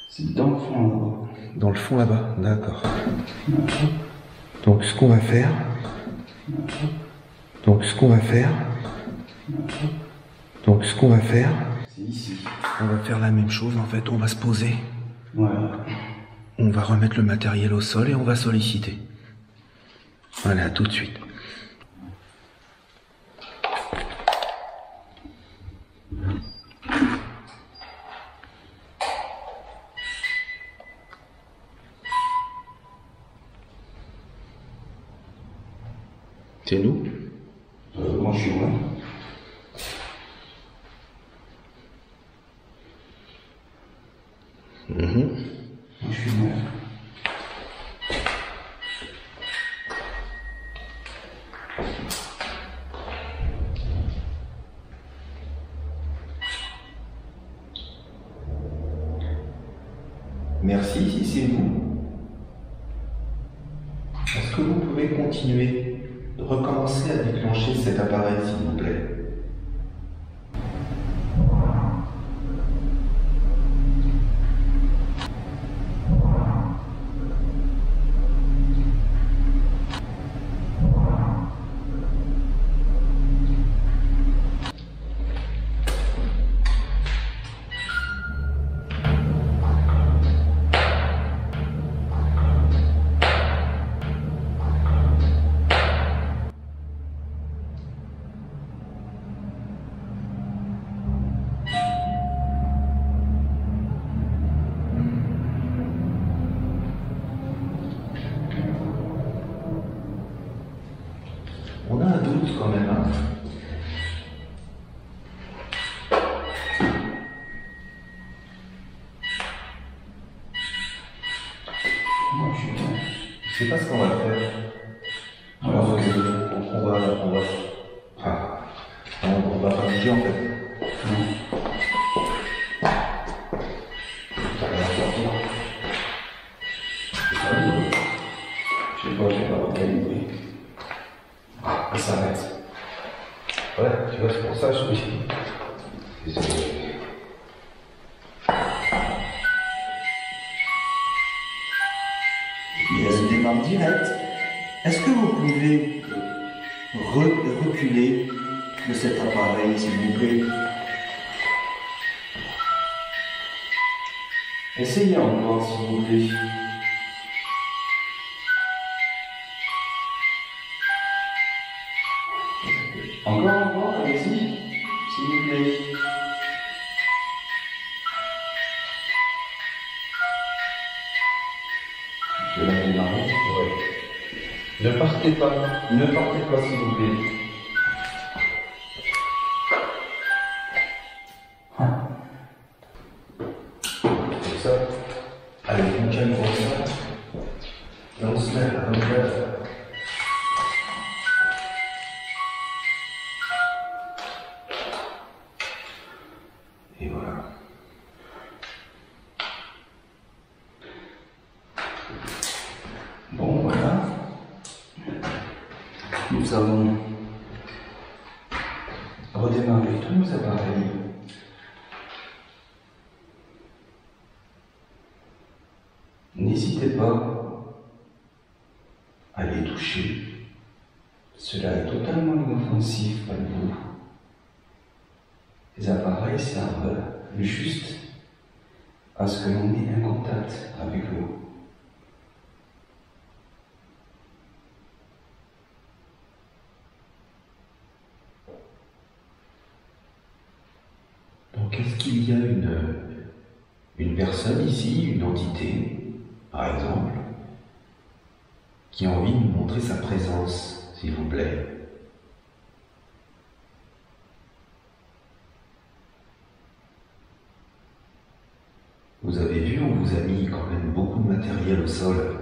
C'est dans le fond là-bas. Dans le fond là-bas, d'accord. Donc ce qu'on va faire... Donc ce qu'on va faire... Donc ce qu'on va faire... C'est ici. On va faire la même chose en fait, on va se poser. Voilà. On va remettre le matériel au sol et on va solliciter. Voilà, tout de suite. C'est nous? Moi je suis loin. Mhm. Moi, je suis neuf. Merci si c'est vous. Est-ce que vous pouvez continuer de recommencer à déclencher cet appareil, s'il vous plaît? On a un doute quand même, hein. Moi, je sais pas ce qu'on va faire. Alors, on va pas bouger en fait. Non. Ça va sortir. Je sais pas recalibrer. Ah, ça s'arrête. Ouais, tu vois, c'est pour ça que je dis. Il démarre direct. Est-ce que vous pouvez reculer de cet appareil, s'il vous plaît? Essayez encore, s'il vous plaît. Encore, allez-y, s'il vous plaît. Je vais la démarrer. Ouais. Ne partez pas, s'il vous plaît. Comme ça. Allez, on calme pour ça. Et on se met comme ça. Et voilà. Bon, voilà. Nous allons redémarrer tous nos appareils. N'hésitez pas à les toucher. Cela est totalement inoffensif pour vous. Les appareils servent juste à ce que l'on ait un contact avec l'eau. Donc est-ce qu'il y a une personne ici, une entité, par exemple, qui a envie de nous montrer sa présence, s'il vous plaît? Vous avez vu, on vous a mis quand même beaucoup de matériel au sol.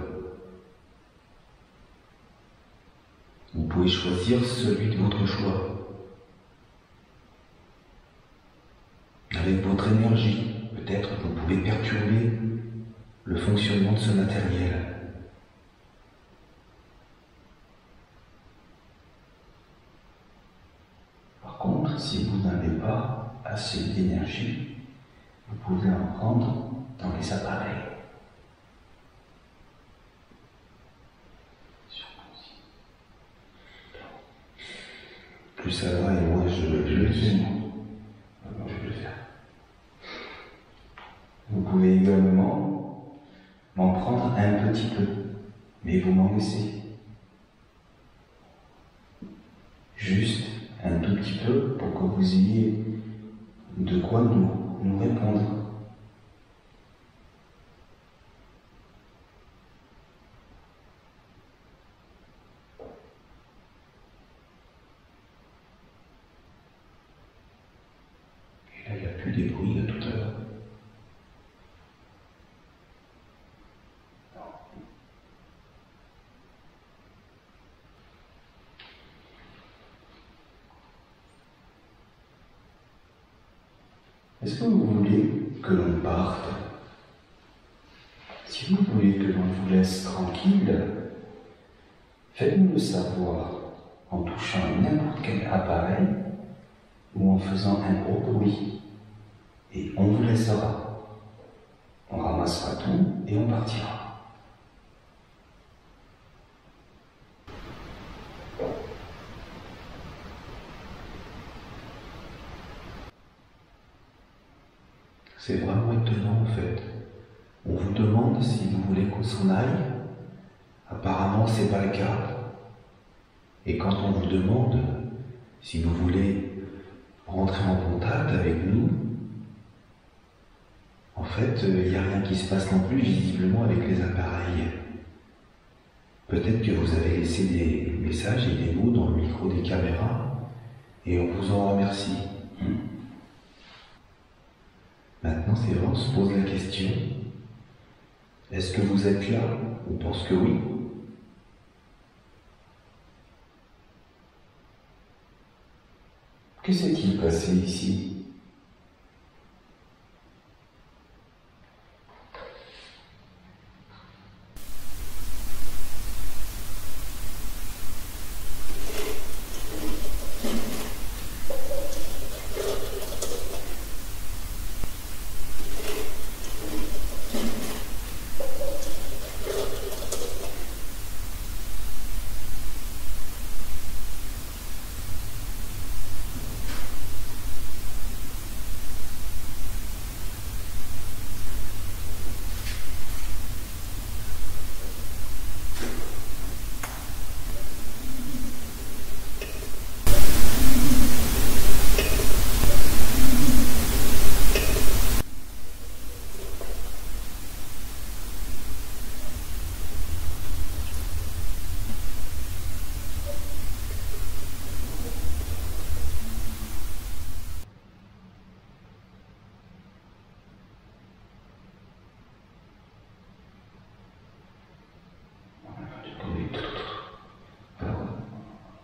Vous pouvez choisir celui de votre choix. Avec votre énergie, peut-être vous pouvez perturber le fonctionnement de ce matériel. Par contre, si vous n'avez pas assez d'énergie, vous pouvez en prendre dans les appareils. Plus ça va et moins je le fais. Alors je vais le faire. Vous pouvez également m'en prendre un petit peu, mais vous m'en laissez. Juste un tout petit peu pour que vous ayez de quoi nous répondre. Et là, il n'y a plus des bruits de tout à l'heure. Est-ce que vous voulez que l'on parte? Si vous voulez que l'on vous laisse tranquille, faites-nous le savoir en touchant n'importe quel appareil ou en faisant un gros bruit. Et on vous laissera. On ramassera tout et on partira. C'est vraiment étonnant en fait. On vous demande si vous voulez qu'on s'en aille. Apparemment, c'est pas le cas. Et quand on vous demande si vous voulez rentrer en contact avec nous, en fait, il n'y a rien qui se passe non plus visiblement avec les appareils. Peut-être que vous avez laissé des messages et des mots dans le micro des caméras et on vous en remercie. Maintenant, c'est vrai, on se pose la question. Est-ce que vous êtes là? On pense que oui. Que s'est-il passé ici?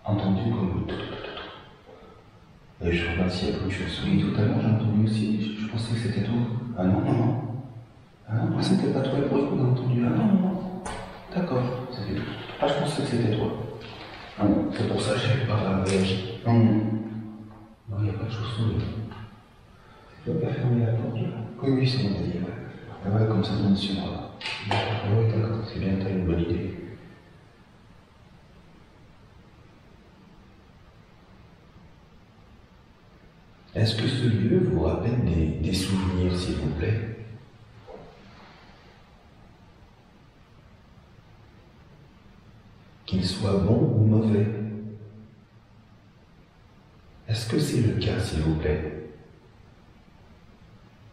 Entendu comme je remercie à peu de choses. Oui, tout à l'heure j'ai entendu aussi, je pensais que c'était toi. Ah non, non, non. Ah non, c'était pas toi le bruit qu'on a entendu. Ah non, non, non. D'accord, c'était tout. Ah, je pensais que c'était toi. Ah non, c'est pour ça que je n'avais pas réagi. Non, non. Non, il n'y a pas de chaussons. Tu dois pas fermer la porte là? Oui, oui, c'est bon, t'as dit, ouais. Ah ouais, comme ça, on se suivra. Ah oui, d'accord, c'est bien, t'as une bonne idée. Est-ce que ce lieu vous rappelle des souvenirs, s'il vous plaît? Qu'ils soient bons ou mauvais? Est-ce que c'est le cas, s'il vous plaît?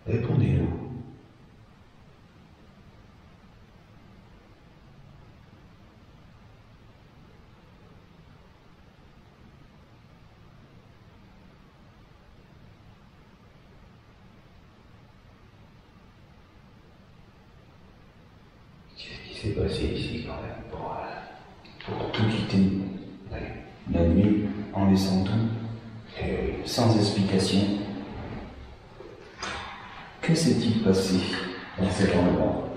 Répondez-nous. Qu'est-ce qui s'est passé ici quand même pour tout quitter la nuit en laissant tout et sans explication? Que s'est-il passé dans cet endroit?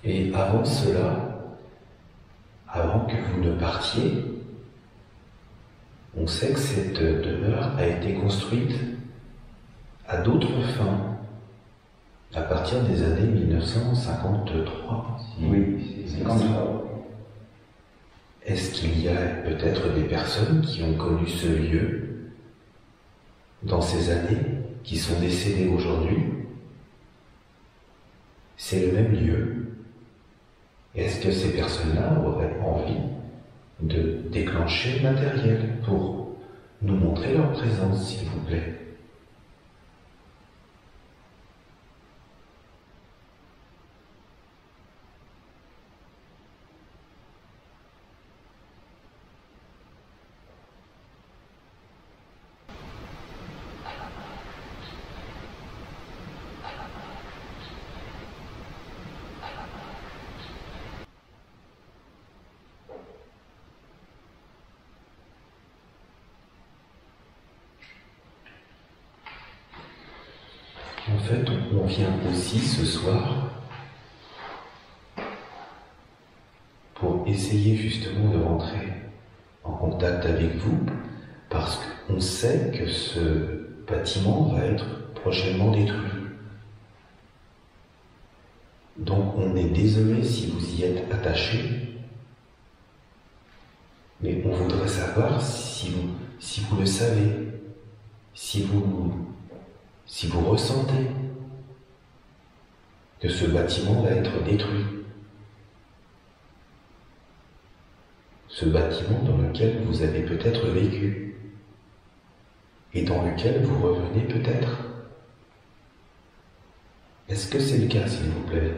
Et avant cela, avant que vous ne partiez, on sait que cette demeure a été construite à d'autres fins, à partir des années 1953. Oui, c'est comme ça. Est-ce qu'il y a peut-être des personnes qui ont connu ce lieu dans ces années, qui sont décédées aujourd'hui? C'est le même lieu. Est-ce que ces personnes-là auraient envie de déclencher le matériel pour nous montrer leur présence, s'il vous plaît? fait, on vient aussi ce soir pour essayer justement de rentrer en contact avec vous, parce qu'on sait que ce bâtiment va être prochainement détruit. Donc on est désolé si vous y êtes attaché, mais on voudrait savoir si vous le savez, si vous ressentez que ce bâtiment va être détruit. Ce bâtiment dans lequel vous avez peut-être vécu et dans lequel vous revenez peut-être. Est-ce que c'est le cas, s'il vous plaît?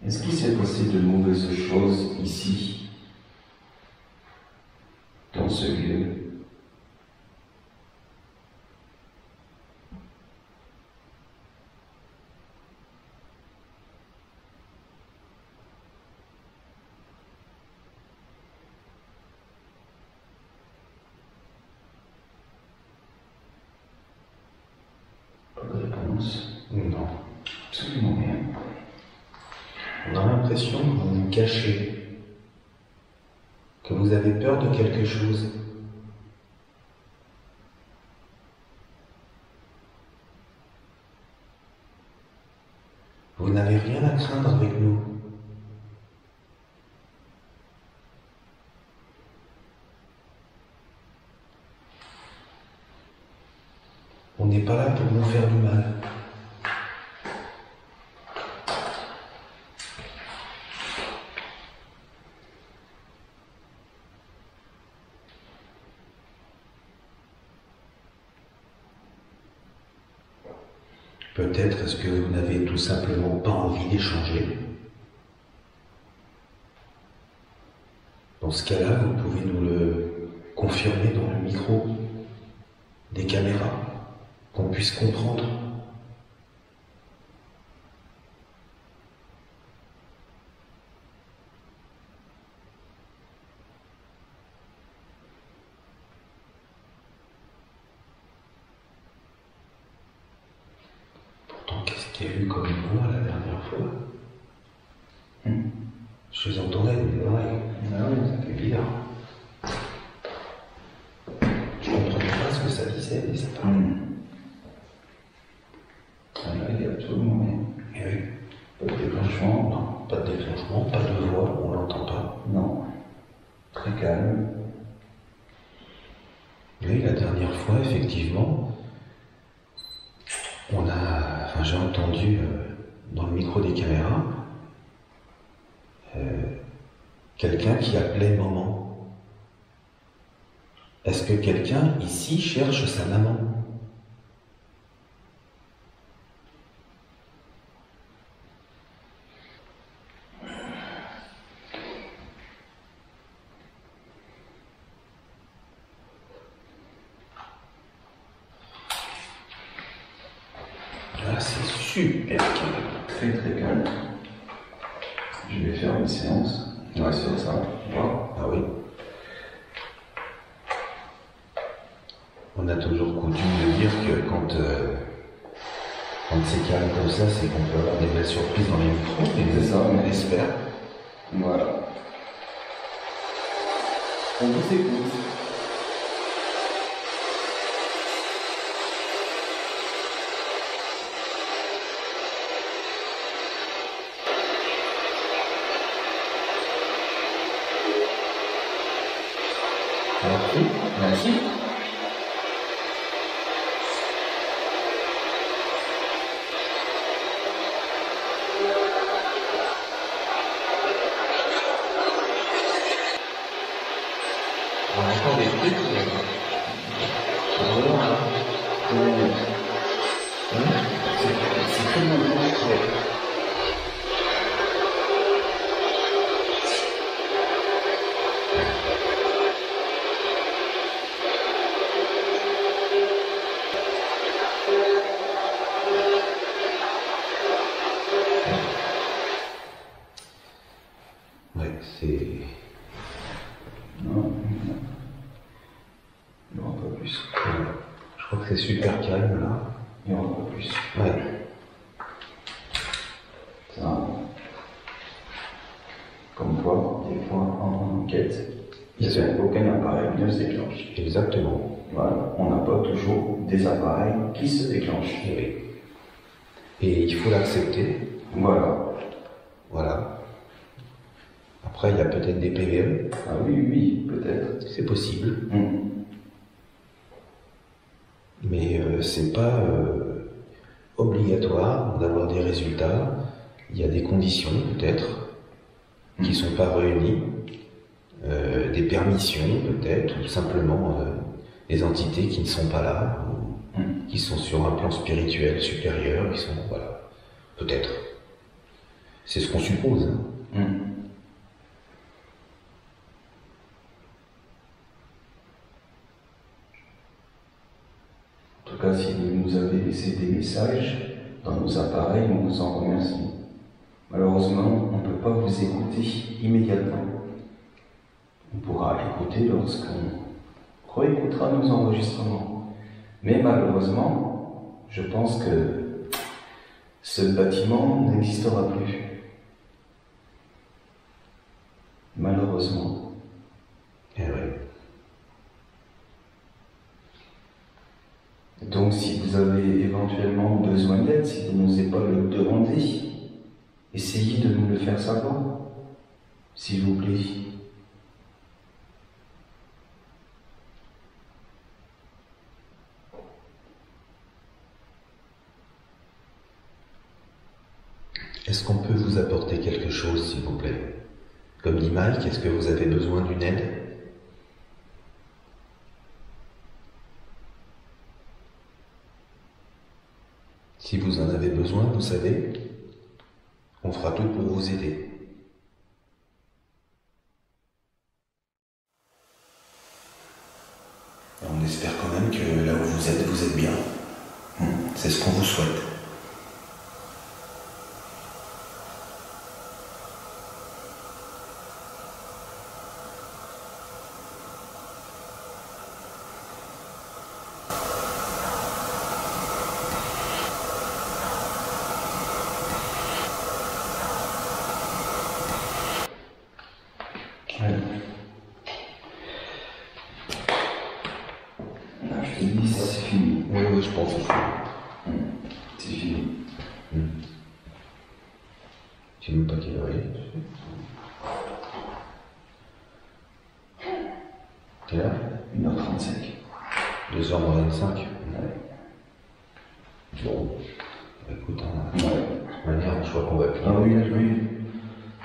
Est-ce qu'il s'est passé de mauvaises choses ici, dans ce lieu? Pas de réponse? Non. Absolument rien. On a l'impression que vous vous cachez, que vous avez peur de quelque chose. Vous n'avez rien à craindre avec nous. On n'est pas là pour vous faire du mal. Peut-être est-ce que vous n'avez tout simplement pas envie d'échanger. Dans ce cas-là, vous pouvez nous le confirmer dans le micro des caméras, qu'on puisse comprendre. Qu'est-ce qu'il y a eu comme voix la dernière fois? Je vous entendais dans les oreilles. Ah oui, ça fait bizarre. Je ne comprenais pas ce que ça disait, mais ça Ah parlait. là, il n'y a absolument rien. Et oui. Pas de déclenchement. Non, pas de déclenchement, pas de voix, on l'entend pas. Non. Très calme. Oui, la dernière fois, effectivement, j'ai entendu dans le micro des caméras quelqu'un qui appelait maman. Est-ce que quelqu'un ici cherche sa maman? Ah, c'est super calme. Très très calme. Je vais faire une séance. Ouais, sur ça. Wow. Ah oui. On a toujours coutume de dire que quand c'est calme comme ça, c'est qu'on peut avoir des belles surprises dans les micros. Et C'est ça, on espère. Voilà. On vous écoute. Merci. Merci. On entend des trucs. Vraiment, là. C'est tellement bon. Ouais, c'est... Non, il n'y aura pas plus. Ouais. Je crois que c'est super calme là. Il n'y aura pas plus. Ouais. Ça, comme quoi, des fois, en enquête, aucun appareil ne se déclenche. Exactement. Voilà, on n'a pas toujours des appareils qui se déclenchent. Oui. Et il faut l'accepter. Voilà. Voilà. Après, il y a peut-être des PVE. Ah oui, oui, peut-être. C'est possible. Hum. Mais c'est pas obligatoire d'avoir des résultats. Il y a des conditions, peut-être, qui ne sont pas réunies. Des permissions, peut-être, ou simplement des entités qui ne sont pas là, ou qui sont sur un plan spirituel supérieur, qui sont, voilà, peut-être. C'est ce qu'on suppose. Hein. En tout cas, si vous nous avez laissé des messages dans nos appareils, on vous en remercie. Malheureusement, on ne peut pas vous écouter immédiatement. On pourra écouter lorsqu'on réécoutera nos enregistrements. Mais malheureusement, je pense que ce bâtiment n'existera plus. Malheureusement. Eh oui. Donc si vous avez éventuellement besoin d'aide, si vous n'osez pas le demander, essayez de nous le faire savoir, s'il vous plaît. Est-ce qu'on peut vous apporter quelque chose, s'il vous plaît? Comme dit Mike, est-ce que vous avez besoin d'une aide? Si vous en avez besoin, vous savez, on fera tout pour vous aider. On espère quand même que là où vous êtes bien. C'est ce qu'on vous souhaite. Je te dis, c'est fini. Oui, je pense aussi. C'est fini. Je sais même pas quelle heure il est. Quelle heure? 1h35. 2h moins 25. Ouais. Bon, écoute, Ouais. de manière, je crois qu'on va finir. Ah oui, oui.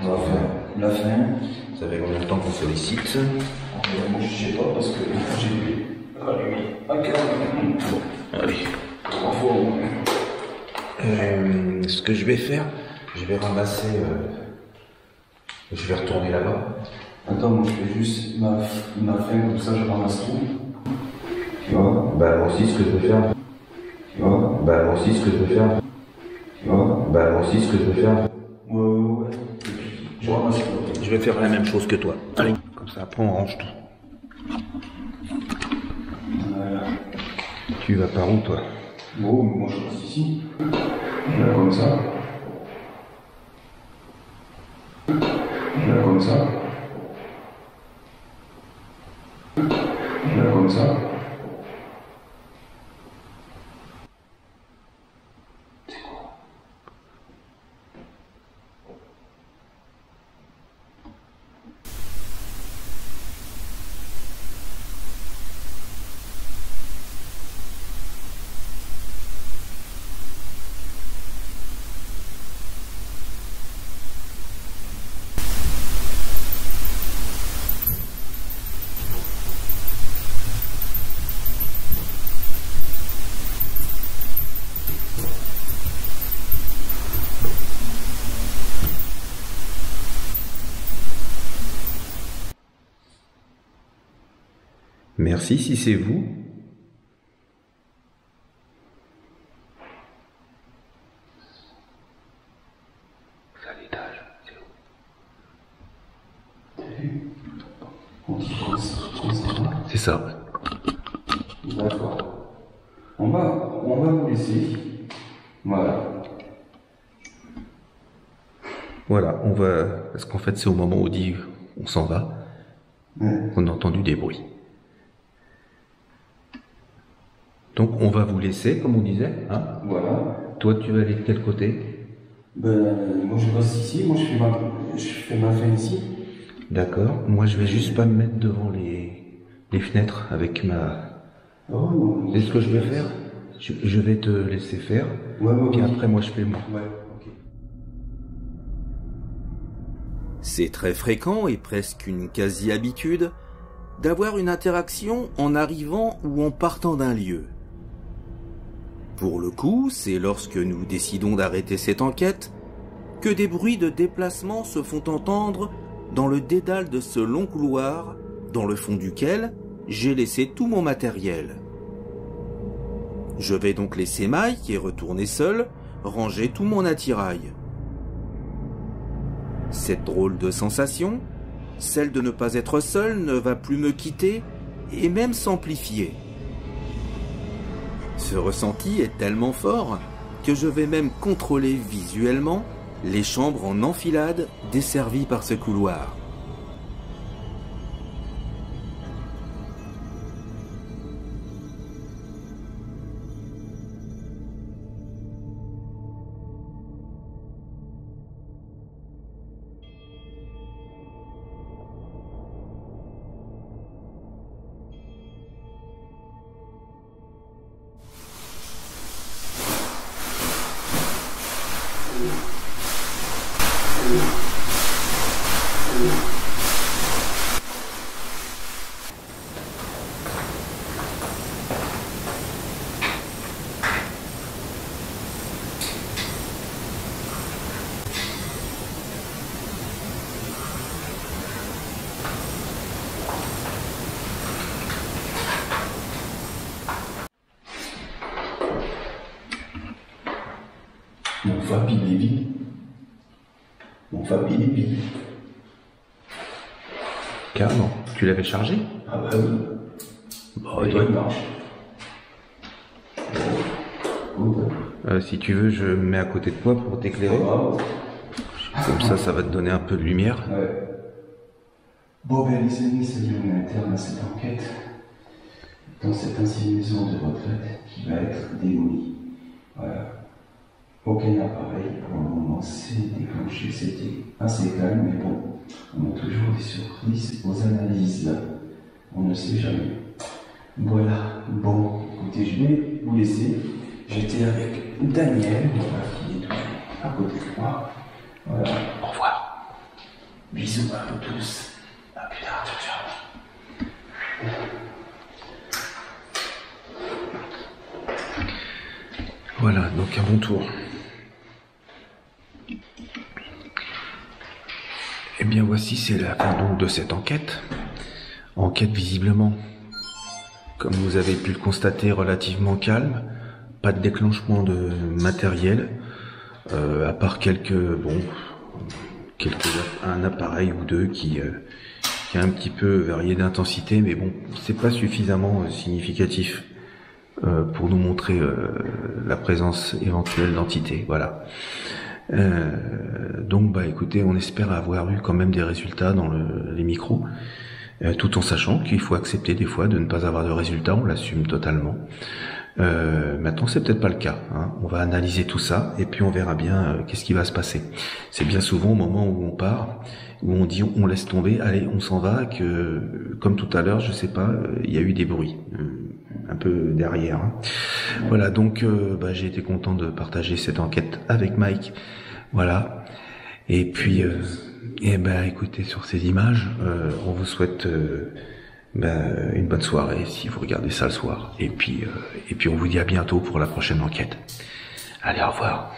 On va faire la fin. Ça fait combien de temps qu'on sollicite? Moi, je sais pas parce que j'ai rallumé un câble. Allez. 3 fois au moins. Ce que je vais faire, je vais ramasser. Je vais retourner là-bas. Attends, moi je fais juste ma fin, comme ça je ramasse tout. Tu vois? Bah, moi aussi, ce que je vais faire. Tu vois? Bah, moi aussi, ce que je vais faire. Tu vois? Bah, moi aussi, ce que je vais faire. Ouais. Je ramasse tout. Je vais faire la même chose que toi. Allez, comme ça, après on range tout. Voilà. Tu vas par où, toi? Bon, moi je reste ici. Là, comme ça. Là, comme ça. Là, comme ça. C'est quoi? Merci si c'est vous. C'est à l'étage, c'est où? dit qu'on s'en va. C'est ça. D'accord. On va vous laisser. Voilà. Voilà, on va... Parce qu'en fait, c'est au moment où on dit on s'en va, qu'on a entendu des bruits. Donc on va vous laisser, comme on disait. Hein. Voilà. Toi, tu vas aller de quel côté? Moi je reste ici, moi je fais ma fin ici. D'accord. Moi, je vais juste pas me mettre devant les fenêtres avec ma... Oh non. C'est ce que je vais faire. Je vais te laisser faire. Ouais, puis après, moi, je fais moi. Ouais, ok. C'est très fréquent et presque une quasi-habitude d'avoir une interaction en arrivant ou en partant d'un lieu. Pour le coup, c'est lorsque nous décidons d'arrêter cette enquête que des bruits de déplacement se font entendre dans le dédale de ce long couloir, dans le fond duquel j'ai laissé tout mon matériel. Je vais donc laisser Mike et retourner seul, ranger tout mon attirail. Cette drôle de sensation, celle de ne pas être seul, ne va plus me quitter et même s'amplifier. Ce ressenti est tellement fort que je vais même contrôler visuellement les chambres en enfilade desservies par ce couloir. Mon Fabi Baby. Mon Fabi Baby. Carrément. Tu l'avais chargé? Ah bah oui. Bon, Et toi, il marche. si tu veux, je me mets à côté de toi pour t'éclairer. Comme ça va te donner un peu de lumière. Ouais. Bon ben les amis, ça y est, on est à terme à cette enquête. Dans cette ancienne maison de retraite qui va être démolie. Voilà. Aucun appareil pour le moment s'est déclenché. C'était assez calme, mais bon, on a toujours des surprises aux analyses là. On ne sait jamais. Voilà. Bon, écoutez, je vais vous laisser. J'étais avec Daniel, voilà, qui est toujours à côté de moi. Voilà. Au revoir. Bisous à vous tous. À plus tard. Ciao, ciao. Voilà, donc à mon tour. Eh bien voici, c'est la fin donc de cette enquête. Enquête visiblement, comme vous avez pu le constater, relativement calme. Pas de déclenchement de matériel, à part un appareil ou deux qui a un petit peu varié d'intensité, mais bon, c'est pas suffisamment significatif pour nous montrer la présence éventuelle d'entités. Voilà. Donc bah écoutez, on espère avoir eu quand même des résultats dans les micros, tout en sachant qu'il faut accepter des fois de ne pas avoir de résultats, on l'assume totalement. Maintenant c'est peut-être pas le cas, hein. On va analyser tout ça et puis on verra bien qu'est-ce qui va se passer. C'est bien souvent au moment où on part, où on dit on laisse tomber, allez on s'en va, que comme tout à l'heure, je sais pas, il y a eu des bruits un peu derrière, hein. Voilà, donc j'ai été content de partager cette enquête avec Mike. Voilà. Et puis écoutez, sur ces images, on vous souhaite une bonne soirée si vous regardez ça le soir. Et puis on vous dit à bientôt pour la prochaine enquête. Allez, au revoir.